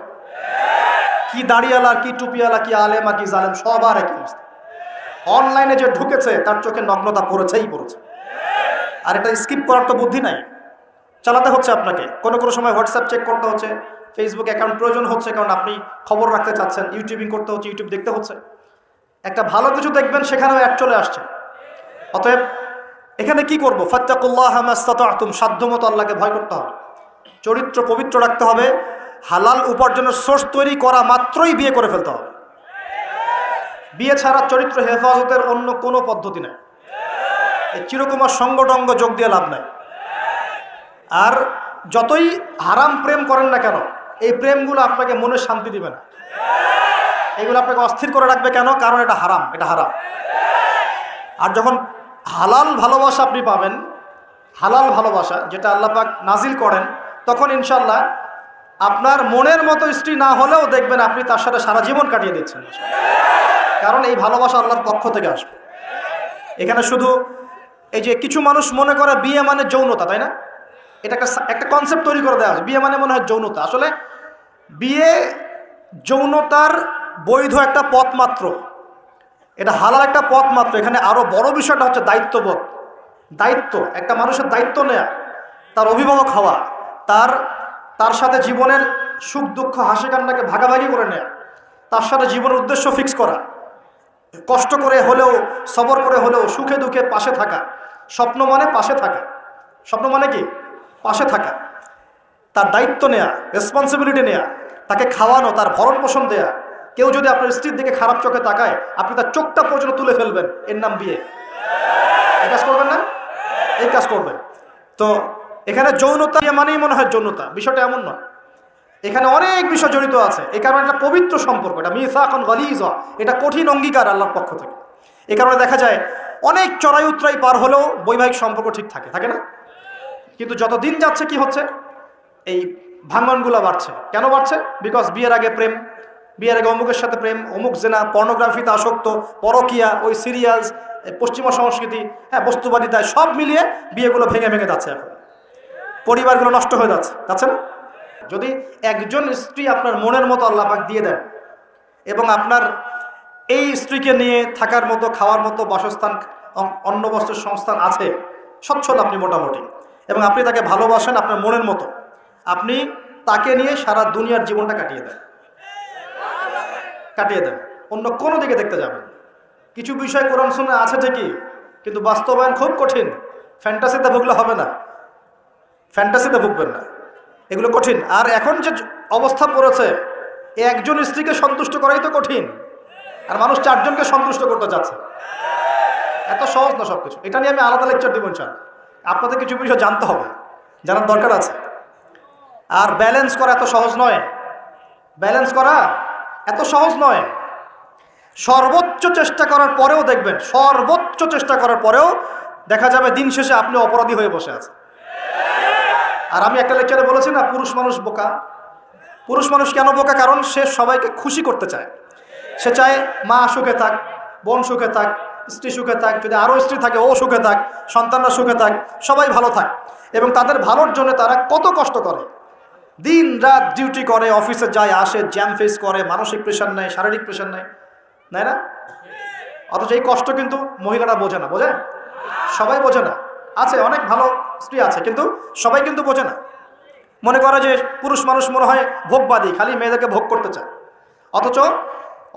[SPEAKER 1] কি দাড়িওয়ালা, কি টুপিওয়ালা, কি আলেমা, কি জালেম, সবার একই অবস্থা। অনলাইনে যে ঢুকেছে তার চোখে নগ্নতা পড়েছেই পড়েছে। আর এটা স্কিপ করার তো বুদ্ধি নাই, চালাতে হচ্ছে আপনাকে। কোনো কোনো সময় হোয়াটসঅ্যাপ চেক করতে হচ্ছে, ফেসবুক অ্যাকাউন্ট প্রয়োজন হচ্ছে, কারণ আপনি খবর রাখতে চাচ্ছেন। ইউটিউবিং করতে হচ্ছে, ইউটিউব দেখতে হচ্ছে। একটা ভালো কিছু দেখবেন, সেখানেও অ্যাড চলে আসছে। অতএব এখানে কি করবো? ফাত্তাকুল্লাহ মাস্তাতাতুম, সাধ্যমতো আল্লাহকে ভয় করতে হবে, চরিত্র পবিত্র রাখতে হবে। হালাল উপার্জনের সোর্স তৈরি করা মাত্রই বিয়ে করে ফেলতে হবে। বিয়ে ছাড়া চরিত্র হেফাজতের অন্য কোনো পদ্ধতি নেই। এই চিরকুমার সঙ্গটঙ্গ যোগ দিয়ে লাভ নাই। আর যতই হারাম প্রেম করেন না কেন, এই প্রেমগুলো আপনাকে মনে শান্তি দিবে না। এগুলো আপনাকে অস্থির করে রাখবে। কেন? কারণ এটা হারাম, এটা হারাম। আর যখন হালাল ভালোবাসা আপনি পাবেন, হালাল ভালোবাসা যেটা আল্লাহ পাক নাজিল করেন, তখন ইনশাল্লাহ আপনার মনের মতো স্ত্রী না হলেও দেখবেন আপনি তার সাথে সারা জীবন কাটিয়ে দিচ্ছেন, কারণ এই ভালোবাসা আল্লাহর পক্ষ থেকে আসবে। এখানে শুধু এই যে কিছু মানুষ মনে করে বিয়ে মানে যৌনতা, তাই না? এটা একটা কনসেপ্ট তৈরি করে দেওয়া আছে, বিয়ে মানে মনে হয় যৌনতা। আসলে বিয়ে যৌনতার বৈধ একটা পথ মাত্র, এটা হালাল একটা পথ মাত্র। এখানে আরো বড় বিষয়টা হচ্ছে দায়িত্ববোধ। দায়িত্ব, একটা মানুষের দায়িত্ব নেয়া, তার অভিভাবক হওয়া, তার সাথে জীবনের সুখ দুঃখ হাসি কান্নাকে ভাগাভাগি করে নেয়া, তার সাথে জীবনের উদ্দেশ্য ফিক্স করা, কষ্ট করে হলেও সবর করে হলেও সুখে দুঃখে পাশে থাকা। স্বপ্ন মানে পাশে থাকা, স্বপ্ন মানে কি? পাশে থাকা। তার দায়িত্ব নেয়া, রেসপন্সিবিলিটি নেয়া, তাকে খাওয়ানো, তার ভরণ পোষণ দেয়া। কেউ যদি আপনার স্ত্রীর দিকে খারাপ চোখে তাকায়, আপনি তার চোখটা পর্যন্ত তুলে ফেলবেন, এর নাম বিয়ে। এই কাজ করবেন না? এই কাজ করবেন। তো এখানে যৌনতা মানেই মনে হয় যৌনতা, বিষয়টা এমন নয়। এখানে অনেক বিষয় জড়িত আছে। এই কারণে এটা পবিত্র সম্পর্ক, এটা মিসাকুন গালিযা, এটা কঠিন অঙ্গীকার আল্লাহর পক্ষ থেকে। এই কারণে দেখা যায় অনেক চড়াই উতরাই পার হলেও বৈবাহিক সম্পর্ক ঠিক থাকে না? কিন্তু যত দিন যাচ্ছে কি হচ্ছে, এই ভাঙনগুলো বাড়ছে। কেন বাড়ছে? বিকজ বিয়ের আগে প্রেম, বিয়ের আগে অমুকের সাথে প্রেম, অমুক জেনা, পর্নোগ্রাফিতে আসক্ত, পরকিয়া, ওই সিরিয়ালস, পশ্চিমা সংস্কৃতি, হ্যাঁ, বস্তুবাদিতায়, সব মিলিয়ে বিয়েগুলো ভেঙে ভেঙে যাচ্ছে। এখন পরিবারগুলো নষ্ট হয়ে যাচ্ছে না? যদি একজন স্ত্রী আপনার মনের মতো আল্লাহ পাক দিয়ে দেন এবং আপনার এই স্ত্রীকে নিয়ে থাকার মতো, খাওয়ার মতো বাসস্থান, অন্ন বস্ত্রের সংস্থান আছে, সচ্ছল আপনি মোটামুটি, এবং আপনি তাকে ভালোবাসেন আপনার মনের মতো, আপনি তাকে নিয়ে সারা দুনিয়ার জীবনটা কাটিয়ে দেন, অন্য কোনো দিকে দেখতে যাবেন। কিছু বিষয় কোরআন সুন্নাহ আছে ঠিকই, কিন্তু বাস্তবায়ন খুব কঠিন। ফ্যান্টাসিতে ভুগলে হবে না, ফ্যান্টাসিতে ভুগবেন না, এগুলো কঠিন। আর এখন যে অবস্থা পড়েছে, একজন স্ত্রীকে সন্তুষ্ট করাই তো কঠিন, আর মানুষ 4 জনকে সন্তুষ্ট করতে যাচ্ছে। এত সহজ না সবকিছু। এটা নিয়ে আমি আলাদা লেকচার দিব ইনশাআল্লাহ। আপনাদের কিছু বিষয় জানতে হবে, জানার দরকার আছে। আর ব্যালেন্স করা এত সহজ নয়, ব্যালেন্স করা এত সহজ নয়। সর্বোচ্চ চেষ্টা করার পরেও দেখবেন, সর্বোচ্চ চেষ্টা করার পরেও দেখা যাবে দিন শেষে আপনি অপরাধী হয়ে বসে আছেন। আর আমি একটা লেকচারে বলেছি না, পুরুষ মানুষ বোকা। পুরুষ মানুষ কেন বোকা? কারণ সে সবাইকে খুশি করতে চায়। সে চায় মা সুখে থাক, বোন সুখে থাক, স্ত্রী সুখে থাক, যদি আরও স্ত্রী থাকে ও সুখে থাক, সন্তানরা সুখে থাক, সবাই ভালো থাক। এবং তাদের ভালোর জন্য তারা কত কষ্ট করে, দিন রাত ডিউটি করে, অফিসে যায় আসে, জ্যাম ফেস করে, মানসিক প্রেশার নেয়, শারীরিক প্রেশার নেয়, নেয় না? অথচ এই কষ্ট কিন্তু মহিলারা বোঝে না, বোঝে? সবাই বোঝে না। আছে অনেক ভালো স্ত্রী আছে, কিন্তু সবাই কিন্তু বোঝে না। মনে করে যে পুরুষ মানুষ মনে হয় ভোগবাদী, খালি মেয়েদেরকে ভোগ করতে চায়।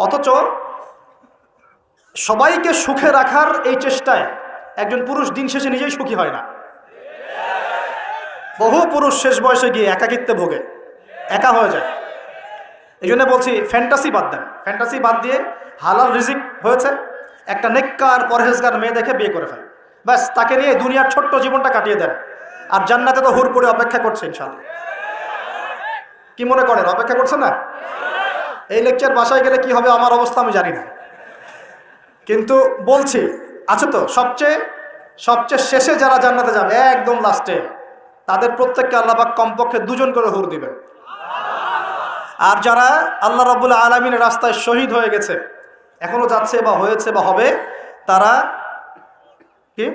[SPEAKER 1] অথচ সবাইকে সুখে রাখার এই চেষ্টায় একজন পুরুষ দিন শেষে নিজেই সুখী হয় না। বহু পুরুষ শেষ বয়সে গিয়ে একাকিত্বে ভোগে, একা হয়ে যায়। এই জন্য বলছি ফ্যান্টাসি বাদ দেন। ফ্যান্টাসি বাদ দিয়ে হালাল রিজিক হয়েছে, একটা নেককার পরহেজগার মেয়ে দেখে বিয়ে করে ফেলেন, ব্যাস তাকে নিয়ে দুনিয়ার ছোট্ট জীবনটা কাটিয়ে দেন। আর জান্নাতে তো হুর করে অপেক্ষা করছে ইনশাআল্লাহ। কি মনে করেন অপেক্ষা করছে না? এই লেকচার বাসায় গেলে কি হবে আমার অবস্থা আমি জানি না, কিন্তু বলছি আছে তো সবচেয়ে শেষে যারা জান্নাতে যাবে, একদম লাস্টে, তাদের প্রত্যেককে আল্লাহ পাক কমপক্ষে 2 জন করে হুর দিবেন। আর যারা আল্লাহ রাব্বুল আলামিনের রাস্তায় শহীদ হয়ে গেছে, এখনো যাচ্ছে বা হয়েছে বা হবে, তারা কি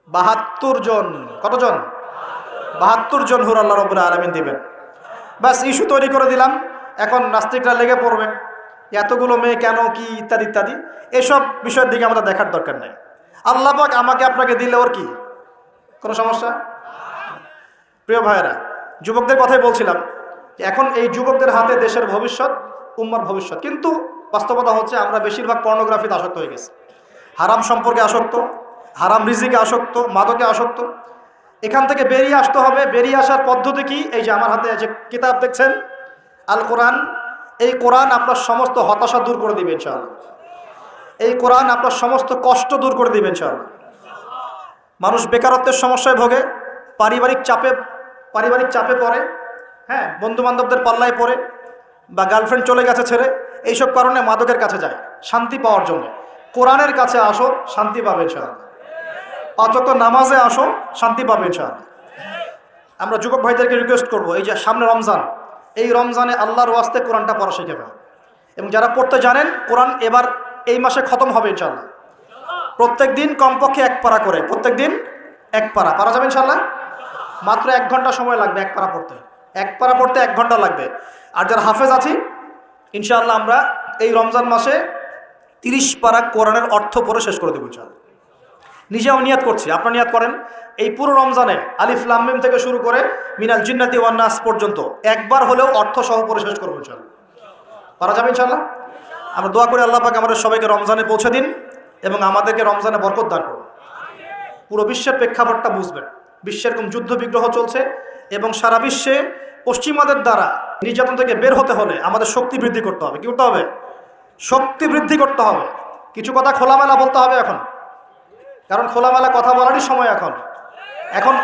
[SPEAKER 1] 72 জন, কতজন? 72 জন হুর আল্লাহ রাব্বুল আলামিন দিবেন। বাস ইস্যু তৈরি করে দিলাম, এখন নাস্তিকরা লেগে পড়বে, এতগুলো মেয়ে কেন, কি, ইত্যাদি ইত্যাদি। এসব বিষয়ের দিকে আমাদের দেখার দরকার নেই। আল্লাহ পাক আমাকে আপনাকে দিলে ওর কি কোনো সমস্যা? প্রিয় ভাইয়েরা, যুবকদের কথাই বলছিলাম, এখন এই যুবকদের হাতে দেশের ভবিষ্যৎ, উম্মার ভবিষ্যৎ। কিন্তু বাস্তবতা হচ্ছে আমরা বেশিরভাগ পর্নোগ্রাফিতে আসক্ত হয়ে গেছি, হারাম সম্পর্কে আসক্ত, হারাম রিজিকে আসক্ত, মাদকে আসক্ত। এখান থেকে বেরিয়ে আসতে হবে। বেরিয়ে আসার পদ্ধতি কি? এই যে আমার হাতে যে কিতাব দেখছেন, আল কোরআন, এই কোরআন আপনার সমস্ত হতাশা দূর করে দিবে ইনশাআল্লাহ। এই কোরআন আপনার সমস্ত কষ্ট দূর করে দিবে ইনশাআল্লাহ। মানুষ বেকারত্বের সমস্যায় ভোগে, পারিবারিক চাপে পড়ে, হ্যাঁ, বন্ধু বান্ধবদের পাল্লায় পড়ে, বা গার্লফ্রেন্ড চলে গেছে ছেড়ে, এইসব কারণে মাদকের কাছে যায় শান্তি পাওয়ার জন্য।
[SPEAKER 2] কোরআনের কাছে আসো, শান্তি পাবে ইনশাআল্লাহ। 5 ওয়াক্ত নামাজে আসো, শান্তি পাবে ইনশাআল্লাহ। আমরা যুবক ভাইদেরকে রিকোয়েস্ট করবো, এই যে সামনে রমজান, এই রমজানে আল্লাহর ওয়াস্তে কোরআনটা পড়া শিখে ফেলো। এবং যারা পড়তে জানেন, কোরআন এবার এই মাসে খতম হবে ইনশাআল্লাহ। প্রত্যেক দিন কমপক্ষে 1 পারা করে, প্রত্যেক দিন 1 পারা পারা যাবে ইনশাআল্লাহ। মাত্র 1 ঘন্টা সময় লাগবে 1 পারা পড়তে, 1 পারা পড়তে 1 ঘন্টা লাগবে। আর যারা হাফেজ আছি, ইনশাআল্লাহ আমরা এই রমজান মাসে 30 পারা কোরআনের অর্থ পড়ে শেষ করে দেবো ইনশাআল্লাহ। নিজেও নিয়াত করছি, আপনারা নিয়াত করেন। এই পুরো রমজানে আলিফ লাম মিম থেকে শুরু করে মিনাল জিন্নাতি ওয়ান নাস পর্যন্ত একবার হলেও অর্থ সহ পড়ে শেষ করবো ইনশাআল্লাহ। পারা যাবে ইনশাআল্লাহ। আমরা দোয়া করি আল্লাহ পাক আমাদের সবাইকে রমজানে পৌঁছে দিন এবং আমাদেরকে রমজানে বরকত দান করুন। পুরো বিশ্বের প্রেক্ষাপটটা বুঝবেন, বিশ্বের কোন যুদ্ধ বিগ্রহ চলছে এবং সারা বিশ্বে পশ্চিমাদের দ্বারা নির্যাতন থেকে বের হতে হলে আমাদের শক্তি বৃদ্ধি করতে হবে। কি করতে হবে? শক্তি বৃদ্ধি করতে হবে। কিছু কথা খোলামেলা বলতে হবে এখন, কারণ খোলামেলা কথা বলারই সময় এখন। এখন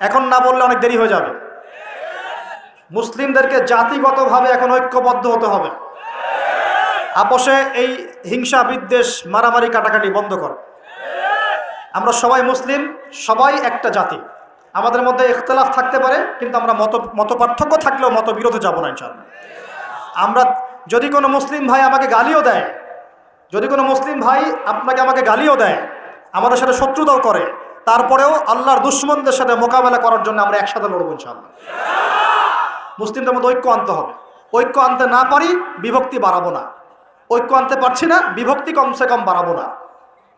[SPEAKER 2] এখন না বললে অনেক দেরি হয়ে যাবে। মুসলিমদেরকে জাতিগতভাবে এখন ঐক্যবদ্ধ হতে হবে। আপোষে এই হিংসা বিদ্বেষ মারামারি কাটাকাটি বন্ধ কর। আমরা সবাই মুসলিম, সবাই একটা জাতি। আমাদের মধ্যে ইখতিলাফ থাকতে পারে, কিন্তু আমরা মত পার্থক্য থাকলেও মতবিরোধে যাব না ইনশাআল্লাহ। আমরা যদি কোনো মুসলিম ভাই আমাকে গালিও দেয়, যদি কোনো মুসলিম ভাই আপনাকে আমাকে গালিও দেয়, আমাদের সাথে শত্রুতাও করে, তারপরেও আল্লাহর দুশমনদের সাথে মোকাবেলা করার জন্য আমরা একসাথে লড়বো ইনশাআল্লাহ। মুসলিমদের মধ্যে ঐক্য আনতে হবে। ঐক্য আনতে না পারি, বিভক্তি বাড়াবো না। ঐক্য আনতে পারছি না, বিভক্তি কমসে কম বাড়াবো না।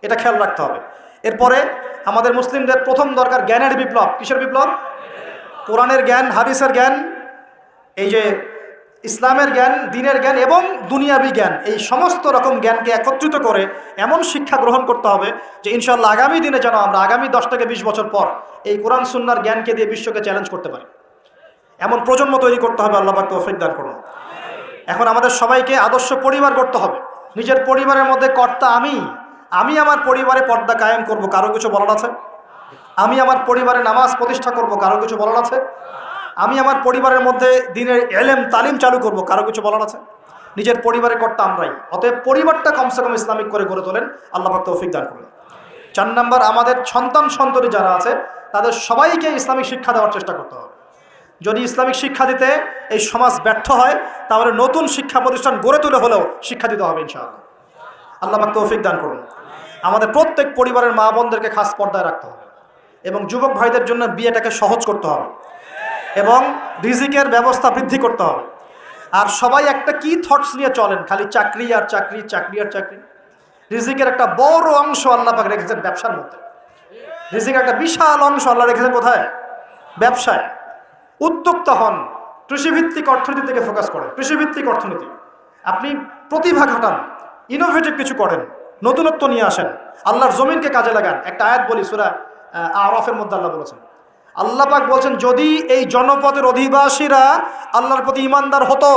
[SPEAKER 2] এটা খেয়াল রাখতে হবে। এরপরে আমাদের মুসলিমদের প্রথম দরকার জ্ঞানের বিপ্লব। কিসের বিপ্লব? কোরআনের জ্ঞান, হাদিসের জ্ঞান, এই যে ইসলামের জ্ঞান, দ্বীনের জ্ঞান এবং দুনিয়াবি জ্ঞান, এই সমস্ত রকম জ্ঞানকে একত্রিত করে এমন শিক্ষা গ্রহণ করতে হবে যে ইনশাআল্লাহ আগামী দিনে যেন আমরা আগামী 10 থেকে 20 বছর পর এই কোরআন সুন্নাহর জ্ঞানকে দিয়ে বিশ্বকে চ্যালেঞ্জ করতে পারি। এমন প্রজন্ম তৈরি করতে হবে। আল্লাহ পাক তৌফিক দান করুন। এখন আমাদের সবাইকে আদর্শ পরিবার করতে হবে। নিজের পরিবারের মধ্যে কর্তা আমি আমার পরিবারে পর্দা কায়েম করব, কারো কিছু বলার আছে? আমি আমার পরিবারে নামাজ প্রতিষ্ঠা করব, কারো কিছু বলার আছে? আমি আমার পরিবারের মধ্যে দ্বীনের ইলম তালিম চালু করব, কারো কিছু বলার আছে? নিজের পরিবারের কর্তা আমরাই। অতএব পরিবারটা কমসে কম ইসলামিক করে গড়ে তোলেন। আল্লাহ পাক তৌফিক দান করুন। 4 নাম্বার, আমাদের সন্তান যারা আছে তাদের সবাইকে ইসলামিক শিক্ষা দেওয়ার চেষ্টা করতে হবে। যদি ইসলামিক শিক্ষা দিতে এই সমাজ ব্যর্থ হয়, তাহলে নতুন শিক্ষা প্রতিষ্ঠান গড়ে তুলে হলেও শিক্ষা দিতে হবে ইনশাআল্লাহ। আল্লাহ পাক তৌফিক দান করুন। আমাদের প্রত্যেক পরিবারের মা বোনদেরকে খাস পর্দায় রাখতে হবে এবং যুবক ভাইদের জন্য বিয়েটাকে সহজ করতে হবে এবং রিজিকের ব্যবস্থা বৃদ্ধি করতে হবে। আর সবাই একটা কি থটস নিয়ে চলেন, খালি চাকরি আর চাকরি, চাকরি আর চাকরি। রিজিকের একটা বড় অংশ আল্লাহ পাক রেখেছেন ব্যবসার মধ্যে। রিজিকের একটা বিশাল অংশ আল্লাহ রেখেছেন কোথায়? ব্যবসায়। উদ্যোক্তা হন, কৃষিভিত্তিক অর্থনীতি থেকে ফোকাস করেন। কৃষিভিত্তিক অর্থনীতি, আপনি প্রতিভা ঘটান, ইনোভেটিভ কিছু করেন, নতুনত্ব নিয়ে আসেন, আল্লাহর জমিনকে কাজে লাগান। একটা আয়াত বলি, সূরা আরাফের মধ্যে আল্লাহ বলেছেন, আল্লাহ পাক বলছেন, যদি এই জনপদের অধিবাসীরা আল্লাহর প্রতি ইমানদার হতো,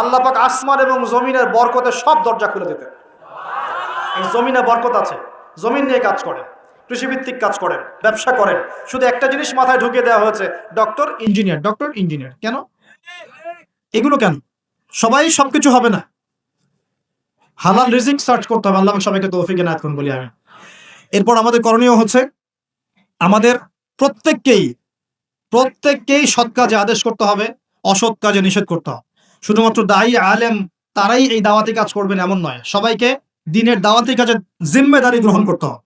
[SPEAKER 2] আল্লাহ পাক আসমান এবং জমিনের বরকতের সব দরজা খুলে দিতেন। এই জমিনে বরকত আছে, জমিন নিয়ে কাজ করেন, কৃষিভিত্তিক কাজ করেন, ব্যবসা করেন। শুধু একটা জিনিস মাথায় ঢুকিয়ে দেওয়া হয়েছে, ডক্টর ইঞ্জিনিয়ার, ডক্টর ইঞ্জিনিয়ার। কেন এগুলো? কেন সবাই সবকিছু হবে না? হালাল রিজিক সার্চ করতে হবে। আল্লাহ সবাইকে তৌফিক এনায়েত করুন বলি আমি। এরপর আমাদের করণীয় হচ্ছে আমাদের প্রত্যেককেই সৎ কাজে আদেশ করতে হবে, অসৎ কাজে নিষেধ করতে হবে। শুধুমাত্র দায়ী আলেম তারাই এই দাওয়াতি কাজ করবেন এমন নয়, সবাইকে দ্বীনের দাওয়াতি কাজের জিম্মেদারি গ্রহণ করতে হবে।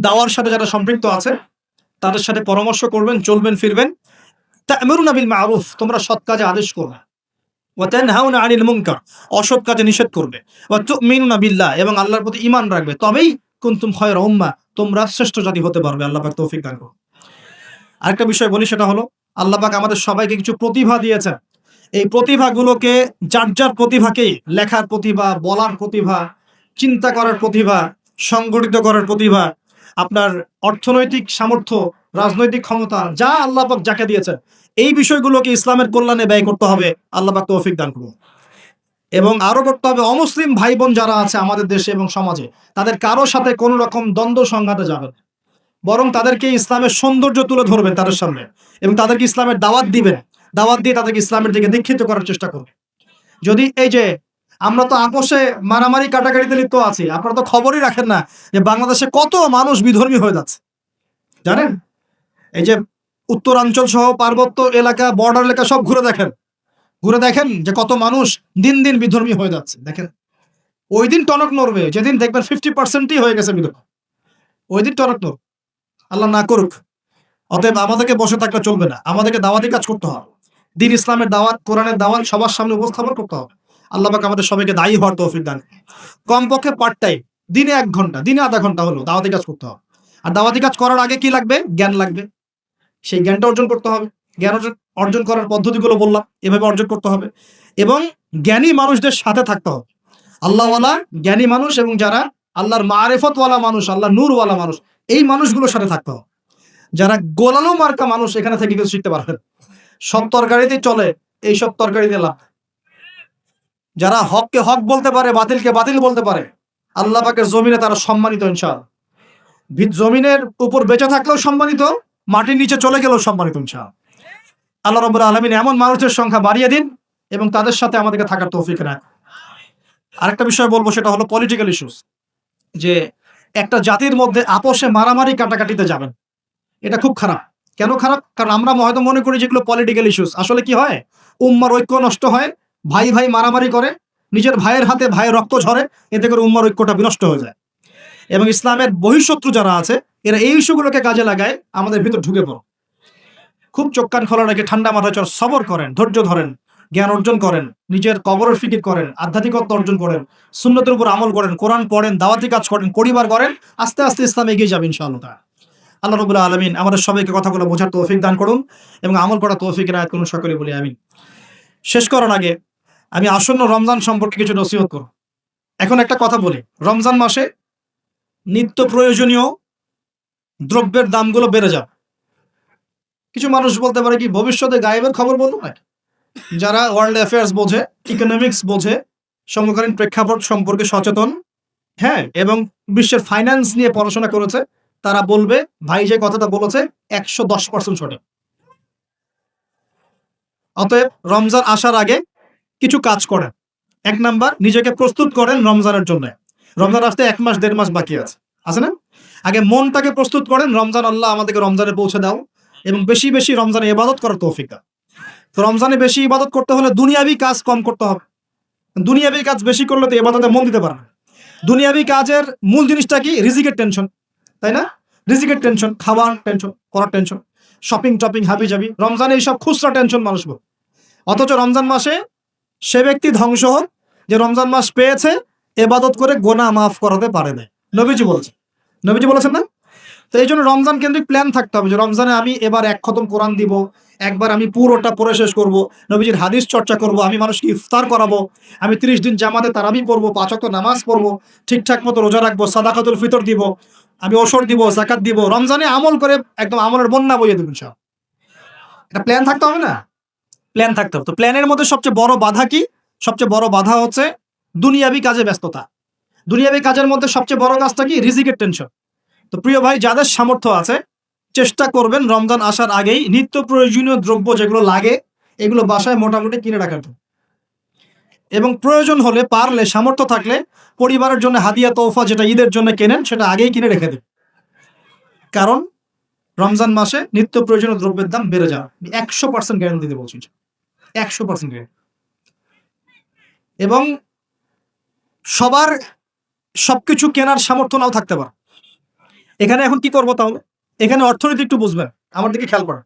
[SPEAKER 2] দাওয়ার সাথে যারা সম্পৃক্ত আছে তাদের সাথে পরামর্শ করবেন, চলবেন ফিরবেন। তা'মুরুনা বিল মা'রুফ, তোমরা সৎ কাজে আদেশ করবে। ওয়া তানহাউনা আনিল মুনকার, অসৎ কাজে নিষেধ করবে। ওয়া তু'মিনুনা বিল্লাহ, এবং আল্লাহর প্রতি ঈমান রাখবে। তবেই কুনতুম খায়রা উম্মাহ, তোমরা শ্রেষ্ঠ জাতি হতে পারবে। আল্লাহ পাক তৌফিক দান করুন। আরেকটা বিষয় বলি, সেটা হলো আল্লাহ পাক আমাদের সবাইকে কিছু প্রতিভা দিয়েছেন। এই প্রতিভাগুলোকে, যার প্রতিভাকেই, লেখার প্রতিভা, বলার প্রতিভা, চিন্তা করার প্রতিভা, সংগঠিত করার প্রতিভা, আপনার অর্থনৈতিক সামর্থ্য, রাজনৈতিক ক্ষমতা, যা আল্লাহ পাক যাকে দিয়েছেন, এই বিষয়গুলোকে ইসলামের কল্যাণে ব্যয় করতে হবে। আল্লাহ পাক তৌফিক দান করুন। এবং আরো করতে হবে, অমুসলিম ভাই বোন যারা আছে আমাদের দেশে এবং সমাজে, তাদের কারো সাথে কোনো রকম দ্বন্দ্ব সংঘাতে যাবেন, বরং তাদেরকে ইসলামের সৌন্দর্য তুলে ধরবেন তাদের সামনে এবং তাদেরকে ইসলামের দাওয়াত দিবেন। দাওয়াত দিয়ে তাদেরকে ইসলামের দিকে দীক্ষিত করার চেষ্টা করবেন। যদি এই যে আমরা তো আপোষে মারামারি কাটাকাটিতে লিপ্ত আছি। আপনারা তো খবরই রাখেন না যে বাংলাদেশে কত মানুষ বিধর্মী হয়ে যাচ্ছে, জানেন? এই যে উত্তরাঞ্চল সহ পার্বত্য এলাকা, বর্ডার এলাকা সব ঘুরে দেখেন যে কত মানুষ দিন দিন বিধর্মী হয়ে যাচ্ছে। দেখেন, ওই দিন টনক নড়বে যেদিন দেখবেন 50%ই হয়ে গেছে বিধর্মী। ওই দিন টনক নড়বে, আল্লাহ না করুক। অতএব আমাদেরকে বসে থাকলে চলবে না, আমাদেরকে দাওয়াতি কাজ করতে হবে। দিন ইসলামের দাওয়াত, কোরআনের দাওয়াত সবার সামনে উপস্থাপন করতে হবে। আল্লাহ পাক আমাদের সবাইকে দায়ী হওয়ার তৌফিক দান। কমপক্ষে পার্ট টাইম, দিনে 1 ঘন্টা, দিনে আধা ঘন্টা হলো দাওয়াতি কাজ করতে হবে। আর দাওয়াতি কাজ করার আগে কি লাগবে? জ্ঞান লাগবে। সেই জ্ঞানটা অর্জন করতে হবে। জ্ঞান অর্জন করার পদ্ধতিগুলো বললাম, এভাবে অর্জন করতে হবে। এবং জ্ঞানী মানুষদের সাথে থাকতে হবে। আল্লাহওয়ালা জ্ঞানী মানুষ এবং যারা আল্লাহর মারেফতওয়ালা মানুষ, আল্লাহ নূরওয়ালা মানুষ, এই মানুষগুলোর সাথে থাকতে হবে। যারা গোলালো মার্কা মানুষ, এখানে থেকে কিছু শিখতে পারবেন। সব তরকারিতেই চলে, এইসব তরকারি দিলাম। যারা হককে হক বলতে পারে, বাতিলকে বাতিল বলতে পারে, আল্লাহ পাকের জমিনে তারা সম্মানিত ইনশাআল্লাহ। জমিনের উপর বেঁচে থাকলেও সম্মানিত, মাটির নিচে চলে গেলেও সম্মানিত ইনশাআল্লাহ। আল্লাহ রাব্বুল আলামিন এমন মানুষের সংখ্যা বাড়িয়ে দিন এবং তাদের সাথে আমাদেরকে থাকার তৌফিক রাখেন। আরেকটা বিষয় বলবো, সেটা হলো পলিটিক্যাল ইস্যুস। যে একটা জাতির মধ্যে আপোষে মারামারি কাটাকাটিতে যাবেন, এটা খুব খারাপ। কেন খারাপ? কারণ আমরা হয়তো মনে করি যেগুলো পলিটিক্যাল ইস্যুস, আসলে কি হয়, উম্মার ঐক্য নষ্ট হয়, ভাই ভাই মারামারি করে, নিজের ভাইয়ের হাতে ভাইয়ের রক্ত ঝরে, এতে করে উম্মার ঐক্যটা বিনষ্ট হয়ে যায়। এবং ইসলামের বহিঃশত্রু যারা আছে, এরা এই ইস্যুগুলোকে কাজে লাগায় আমাদের ভিতর ঢুকে পড়ে। খুব চোখ কান খোলা রেখে ঠান্ডা মাথায় সবর করেন, ধৈর্য ধরেন, জ্ঞান অর্জন করেন, নিজের কবরের ফিকির করেন, আধ্যাত্মিকত্ব অর্জন করেন, সুন্নতের উপর আমল করেন, কোরআন পড়েন, দাওয়াতি কাজ করেন, পরিবার করেন, আস্তে আস্তে ইসলাম এগিয়ে যাবে ইনশাআল্লাহ। আল্লাহ রাব্বুল আলামিন আমাদের সবাইকে কথাগুলো বোঝার তৌফিক দান করুন এবং আমল করার তৌফিক এনায়েত করুন, সকলে বলি আমিন। শেষ করার আগে আমি আসন্ন রমজান সম্পর্কে কিছু নসিহত করব। এখন একটা কথা বলি, রমজান মাসে নিত্য প্রয়োজনীয় দ্রব্যের দামগুলো বেড়ে যাবে। কিছু মানুষ বলতে পারে কি ভবিষ্যতে গায়েবের খবর বলবো নাকি? যারা ওয়ার্ল্ড অ্যাফেয়ার্স বোঝে, ইকোনমিক্স বোঝে, সমকালীন প্রেক্ষাপট সম্পর্কে সচেতন, হ্যাঁ, এবং বিশ্বের ফাইন্যান্স নিয়ে পড়াশোনা করেছে, তারা বলবে ভাই যে কথাটা বলেছে 110% সঠিক। অতএব রমজান আসার আগে কিছু কাজ করেন। 1 নাম্বার, নিজেকে প্রস্তুত করেন রমজানের জন্য। রমজান আসতে 1 মাস 1.5 মাস বাকি আছে না? আগে মনটাকে প্রস্তুত করেন, রমজান আল্লাহ আমাদেরকে রমজানে পৌঁছে দাও এবং বেশি বেশি রমজানে ইবাদত করার তৌফিক দাও। তো রমজানে বেশি ইবাদত করতে হলে দুনিয়াবি কাজ কম করতে হবে। দুনিয়াবি কাজ বেশি করলে তো ইবাদতে মন দিতে পারবে। দুনিয়াবি কাজের মূল জিনিসটা কি? রিজিকের টেনশন, তাই না? রিজিকের টেনশন, খাবার টেনশন, পড়ার টেনশন, শপিং টপিং হাবি যাবি, রমজানে এইসব খুচরা টেনশন মানুষ বল। অথচ রমজান মাসে সে ব্যক্তি ধ্বংস হোক যে রমজান মাস পেয়েছে, ইবাদত করে গুনাহ মাফ করাতে পারে না। নবীজি বলেছেন না? তো এই জন্য রমজান কেন্দ্রিক প্ল্যান থাকতে হবে যে রমজানে আমি এবার 1 খতম কোরআন দিব, একবার আমি পুরোটা পড়ে শেষ করব, নবীজির হাদিস চর্চা করব, আমি মানুষকে ইফতার করাবো, আমি 30 দিন জামাতে তারাবি পড়বো, 5 ওয়াক্ত নামাজ পড়বো, ঠিকঠাক মতো রোজা রাখবো, সাদাকাতুল ফিতর দিব, আমি ওসর দিব, যাকাত দিব, রমজানে আমল করে একদম আমলের বন্যা বইয়ে দেবেন সব। একটা প্ল্যান থাকতে হবে না? প্ল্যান থাকতে হবে। তো প্ল্যানের মধ্যে সবচেয়ে বড় বাধা কি? সবচেয়ে বড় বাধা হচ্ছে দুনিয়াবি কাজে ব্যস্ততা। দুনিয়াবি কাজের মধ্যে সবচেয়ে বড় কাজটা কি? রিজিকের টেনশন। তো প্রিয় ভাই, যাদের সামর্থ্য আছে চেষ্টা করবেন রমজান আসার আগেই নিত্য প্রয়োজনীয় দ্রব্য যেগুলো লাগে এগুলো বাসায় মোটামুটি কিনে রাখার জন্য, এবং প্রয়োজন হলে পারলে সামর্থ্য থাকলে পরিবারের জন্য হাদিয়া তোহফা যেটা ঈদের জন্য কেনেন সেটা আগেই কিনে রেখে দেন। কারণ রমজান মাসে নিত্য প্রয়োজনীয় দ্রব্যের দাম বেড়ে যাবে, 100% গ্যারান্টি দিতে বলছি, 100% গ্যারান্টি। এবং সবার সবকিছু কেনার সামর্থ্য নাও থাকতে পারে। এখানে এখন কি করবো তাহলে? এখানে অর্থনীতি একটু বুঝবেন, আমার দিকে খেয়াল করেন।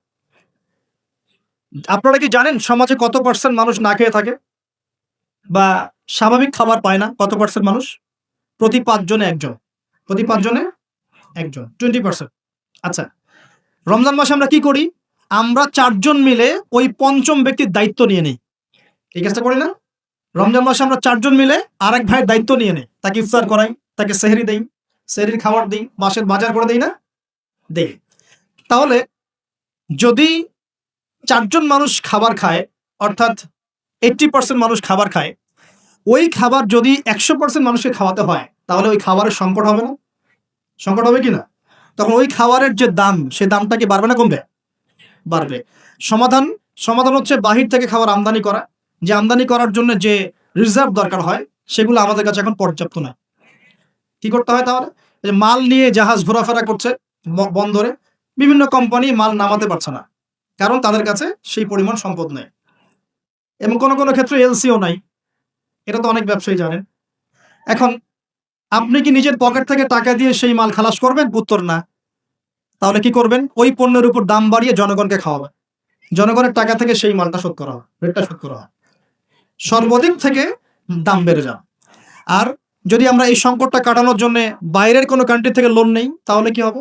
[SPEAKER 2] আপনারা কি জানেন সমাজে কত % মানুষ না খেয়ে থাকে বা স্বাভাবিক খাবার পায় না? কত % মানুষ? প্রতি 5 জনে 1 জন। প্রতি 5 জনে 1 জন, 20%। আচ্ছা, রমজান মাসে আমরা কি করি? আমরা 4 জন মিলে ওই 5ম ব্যক্তির দায়িত্ব নিয়ে নেই। এই কাজটা করি না? রমজান মাসে আমরা 4 জন মিলে আরেক ভাইয়ের দায়িত্ব নিয়ে নেই, তাকে ইফতার করাই, তাকে সেহরি দেই, সেহরির খাবার দিই, মাসের বাজার করে দেই না? দেই। তাহলে যদি 4 জন মানুষ খাবার খায়, অর্থাৎ 80% মানুষ খাবার খায়, ওই খাবার যদি 100% মানুষকে খাওয়াতে হয় তাহলে ওই খাবারের সংকট হবে না? সংকট হবে কি না? তখন ওই খাবারের যে দাম, সে দামটা কি বাড়বে না কমবে? বাড়বে। সমাধান হচ্ছে বাহির থেকে খাবার আমদানি করা। যে আমদানি করার জন্য যে রিজার্ভ দরকার হয়, সেগুলো আমাদের কাছে এখন পর্যাপ্ত নয়। কি করতে হয় তাহলে? এই যে মাল নিয়ে জাহাজ ঘোরাফেরা করছে বন্দরে, বিভিন্ন কোম্পানি মাল নামাতে পারছে না, কারণ তাদের কাছে সেই পরিমাণ সম্পদ নেই, এবং কোনো কোনো ক্ষেত্রে এলসিও নাই। এটা তো অনেক ব্যবসায়ী জানেন। এখন আপনি কি নিজের পকেট থেকে টাকা দিয়ে সেই মাল খালাস করবেন? উত্তর না। তাহলে কি করবেন? ওই পণ্যের উপর দাম বাড়িয়ে জনগণকে খাওয়াবেন, জনগণের টাকা থেকে সেই মালটা শোধ করা হয়, রেটটা শোধ করা হয়, সর্বাধিক থেকে দাম বেড়ে যাবে। আর যদি আমরা এই সংকটটা কাটানোর জন্য বাইরের কোনো কান্ট্রি থেকে লোন নেই, তাহলে কি হবে?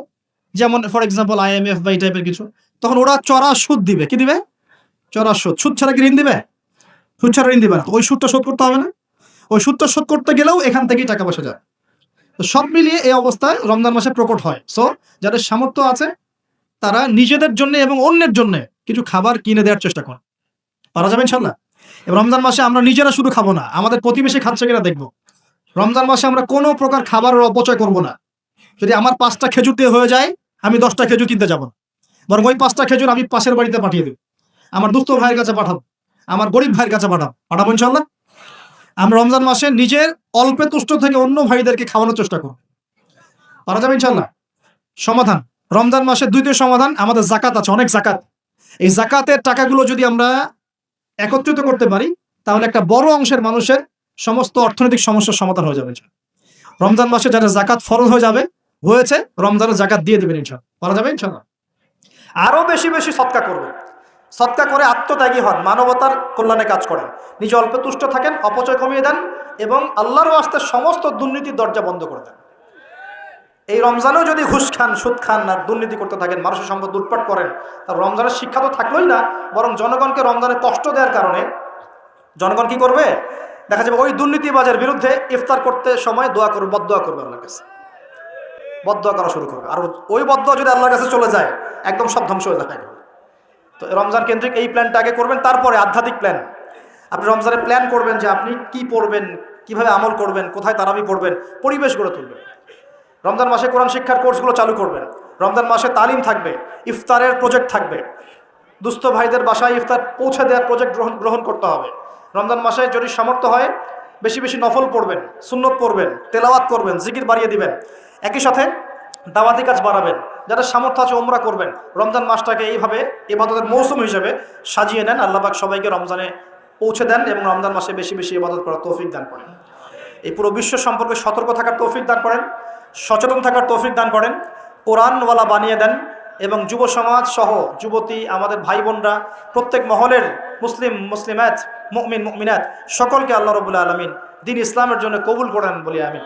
[SPEAKER 2] যেমন ফর এক্সাম্পল IMF বা এই টাইপের কিছু, তখন ওরা চড়া সুদ দিবে। কি দিবে? চড়া সুদ। সুদ ছাড়া কি ঋণ দিবে? সুদ ছাড়া ঋণ দিবে না। তো ওই সুদটা শোধ করতে হবে না? ওই সুদটা শোধ করতে গেলেও এখান থেকেই টাকা পয়সা যায়। তো সব মিলিয়ে এই অবস্থায় রমজান মাসে প্রকট হয়। সো যাদের সামর্থ্য আছে তারা নিজেদের জন্য এবং অন্যের জন্য কিছু খাবার কিনে দেওয়ার চেষ্টা করে। পারা যাবে ইনশাল্লাহ। এবং রমজান মাসে আমরা নিজেরা শুধু খাবো না, আমাদের প্রতিবেশী খাচ্ছে কিনা দেখবো। রমজান মাসে আমরা কোনো প্রকার খাবারের অপচয় করব না। যদি আমার 5টা খেজুর দিয়ে হয়ে যায়, আমি 10টা খেজুর কিনতে যাব না, বরং ওই 5টা খেজুর আমি পাশের বাড়িতে পাঠিয়ে দেব, আমার দুস্থ ভাইয়ের কাছে পাঠাবো, আমার গরিব ভাইয়ের কাছে পাঠাবো ইনশাল্লাহ। আমরা রমজান মাসে নিজের অল্পে তুষ্ট থেকে অন্য ভাইদেরকে খাওয়ানোর চেষ্টা করব। পারা যাবে ইনশাল্লাহ। সমাধান, রমজান মাসে দ্বিতীয় সমাধান, আমাদের জাকাত আছে, অনেক জাকাত। এই জাকাতের টাকাগুলো যদি আমরা একত্রিত করতে পারি, তাহলে একটা বড় অংশের মানুষের সমস্ত অর্থনৈতিক সমস্যার সমাধান হয়ে যাবে। রমজান মাসে যারা জাকাত ফরজ হয়েছে রমজানের জাকাত দিয়ে দেবেন ইনশাআল্লাহ। পারা যাবে ইনশাআল্লাহ। আরো বেশি বেশি সদকা করবেন, সদকা করে আত্মত্যাগী হন, মানবতার কল্যাণে কাজ করেন, নিজে অল্প তুষ্ট থাকেন, অপচয় কমিয়ে দেন, এবং আল্লাহর ওয়াস্তে সমস্ত দুর্নীতির দরজা বন্ধ করে দেন। এই রমজানেও যদি ঘুষ খান, সুদ খান আর দুর্নীতি করতে থাকেন, মানুষের সম্পদ লুটপাট করেন, তার রমজানের শিক্ষা তো থাকলোই না, বরং জনগণকে রমজানে কষ্ট দেওয়ার কারণে জনগণ কি করবে? দেখা যাবে ওই দুর্নীতিবাজের বিরুদ্ধে ইফতার করতে সময় দোয়া করবে, বদদোয়া করবে, আল্লাহর কাছে বদদোয়া করা শুরু করবে। আর ওই বদদোয়া যদি আল্লাহর কাছে চলে যায়, একদম সব ধ্বংস হয়ে যায়। তো রমজান কেন্দ্রিক এই প্ল্যানটা আগে করবেন, তারপরে আধ্যাত্মিক প্ল্যান। আপনি রমজানে প্ল্যান করবেন যে আপনি কি পড়বেন, কিভাবে আমল করবেন, কোথায় তারাবি পড়বেন, পরিবেশ গড়ে তুলবেন। রমজান মাসে কোরআন শিক্ষার কোর্সগুলো চালু করবেন। রমজান মাসে তালিম থাকবে, ইফতারের প্রজেক্ট থাকবে, দুস্থ ভাইদের বাসায় ইফতার পৌঁছে দেওয়ার প্রজেক্ট গ্রহণ করতে হবে। রমজান মাসে যদি সামর্থ্য হয় বেশি বেশি নফল পড়বেন, সুন্নত পড়বেন, তেলাওয়াত করবেন, জিকির বাড়িয়ে দিবেন। একই সাথে দাওয়াতি কাজ বাড়াবেন। যারা সামর্থ্য আছে ওমরা করবেন। রমজান মাসটাকে এইভাবে ইবাদতের মৌসুম হিসেবে সাজিয়ে নেন। আল্লাহ পাক সবাইকে রমজানে পৌঁছে দেন এবং রমজান মাসে বেশি বেশি ইবাদত করার তৌফিক দান করেন। এই পুরো বিশ্ব সম্পর্কে সতর্ক থাকার তৌফিক দান করেন, সচেতন থাকার তৌফিক দান করেন, কোরআনওয়ালা বানিয়ে দেন, এবং যুব সমাজ সহ যুবতী আমাদের ভাই বোনরা, প্রত্যেক মহলের মুসলিমাত, মুমিন মুমিনাত সকলকে আল্লাহ রাব্বুল আলামিন দ্বীন ইসলামের জন্য কবুল করেন বলি আমিন।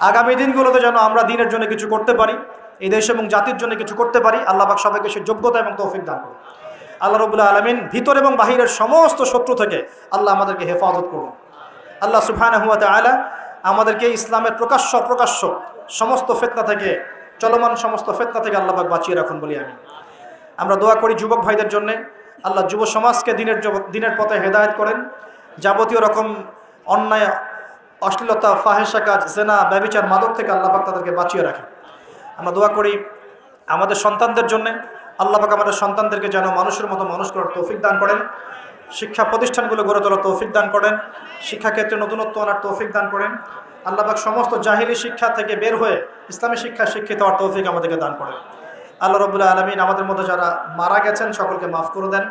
[SPEAKER 2] আগামী দিনগুলোতে যেন আমরা দ্বীনের জন্য কিছু করতে পারি, এই দেশ এবং জাতির জন্য কিছু করতে পারি। আল্লাহ পাক সবাইকে সেই যোগ্যতা এবং তৌফিক দান করুন। আল্লাহ রাব্বুল আলামিন ভিতর এবং বাহিরের সমস্ত শত্রু থেকে আল্লাহ আমাদেরকে হেফাজত করুন। আল্লাহ সুবহানাহু ওয়া তাআলা আমাদেরকে ইসলামের প্রকাশ্য সমস্ত ফিতনা থেকে, চলমান সমস্ত ফিতনা থেকে আল্লাহ পাক বাঁচিয়ে রাখুন বলি আমি। আমরা দোয়া করি যুবক ভাইদের জন্য, আল্লাহ যুব সমাজকে দিনের পথে হেদায়েত করেন। যাবতীয় রকম অন্যায়, অশ্লীলতা, ফাহেসা কাজ, জেনা, ব্যভিচার, মাদক থেকে আল্লাহ পাক তাদেরকে বাঁচিয়ে রাখেন। আমরা দোয়া করি আমাদের সন্তানদের জন্য, আল্লাহ পাক আমাদের সন্তানদেরকে যেন মানুষের মতো মানুষ করার তৌফিক দান করেন, শিক্ষা প্রতিষ্ঠানগুলো গড়ে তোলার তৌফিক দান করেন, শিক্ষাক্ষেত্রে নতুনত্ব আনার তৌফিক দান করেন। আল্লাহ পাক সমস্ত জাহিলি শিক্ষা থেকে বের হয়ে ইসলামী শিক্ষা শিক্ষিত হওয়ার তৌফিক আমাদেরকে দান করেন। আল্লাহ রাব্বুল আলামিন আমাদের মধ্যে যারা মারা গেছেন সকলকে মাফ করে দেন।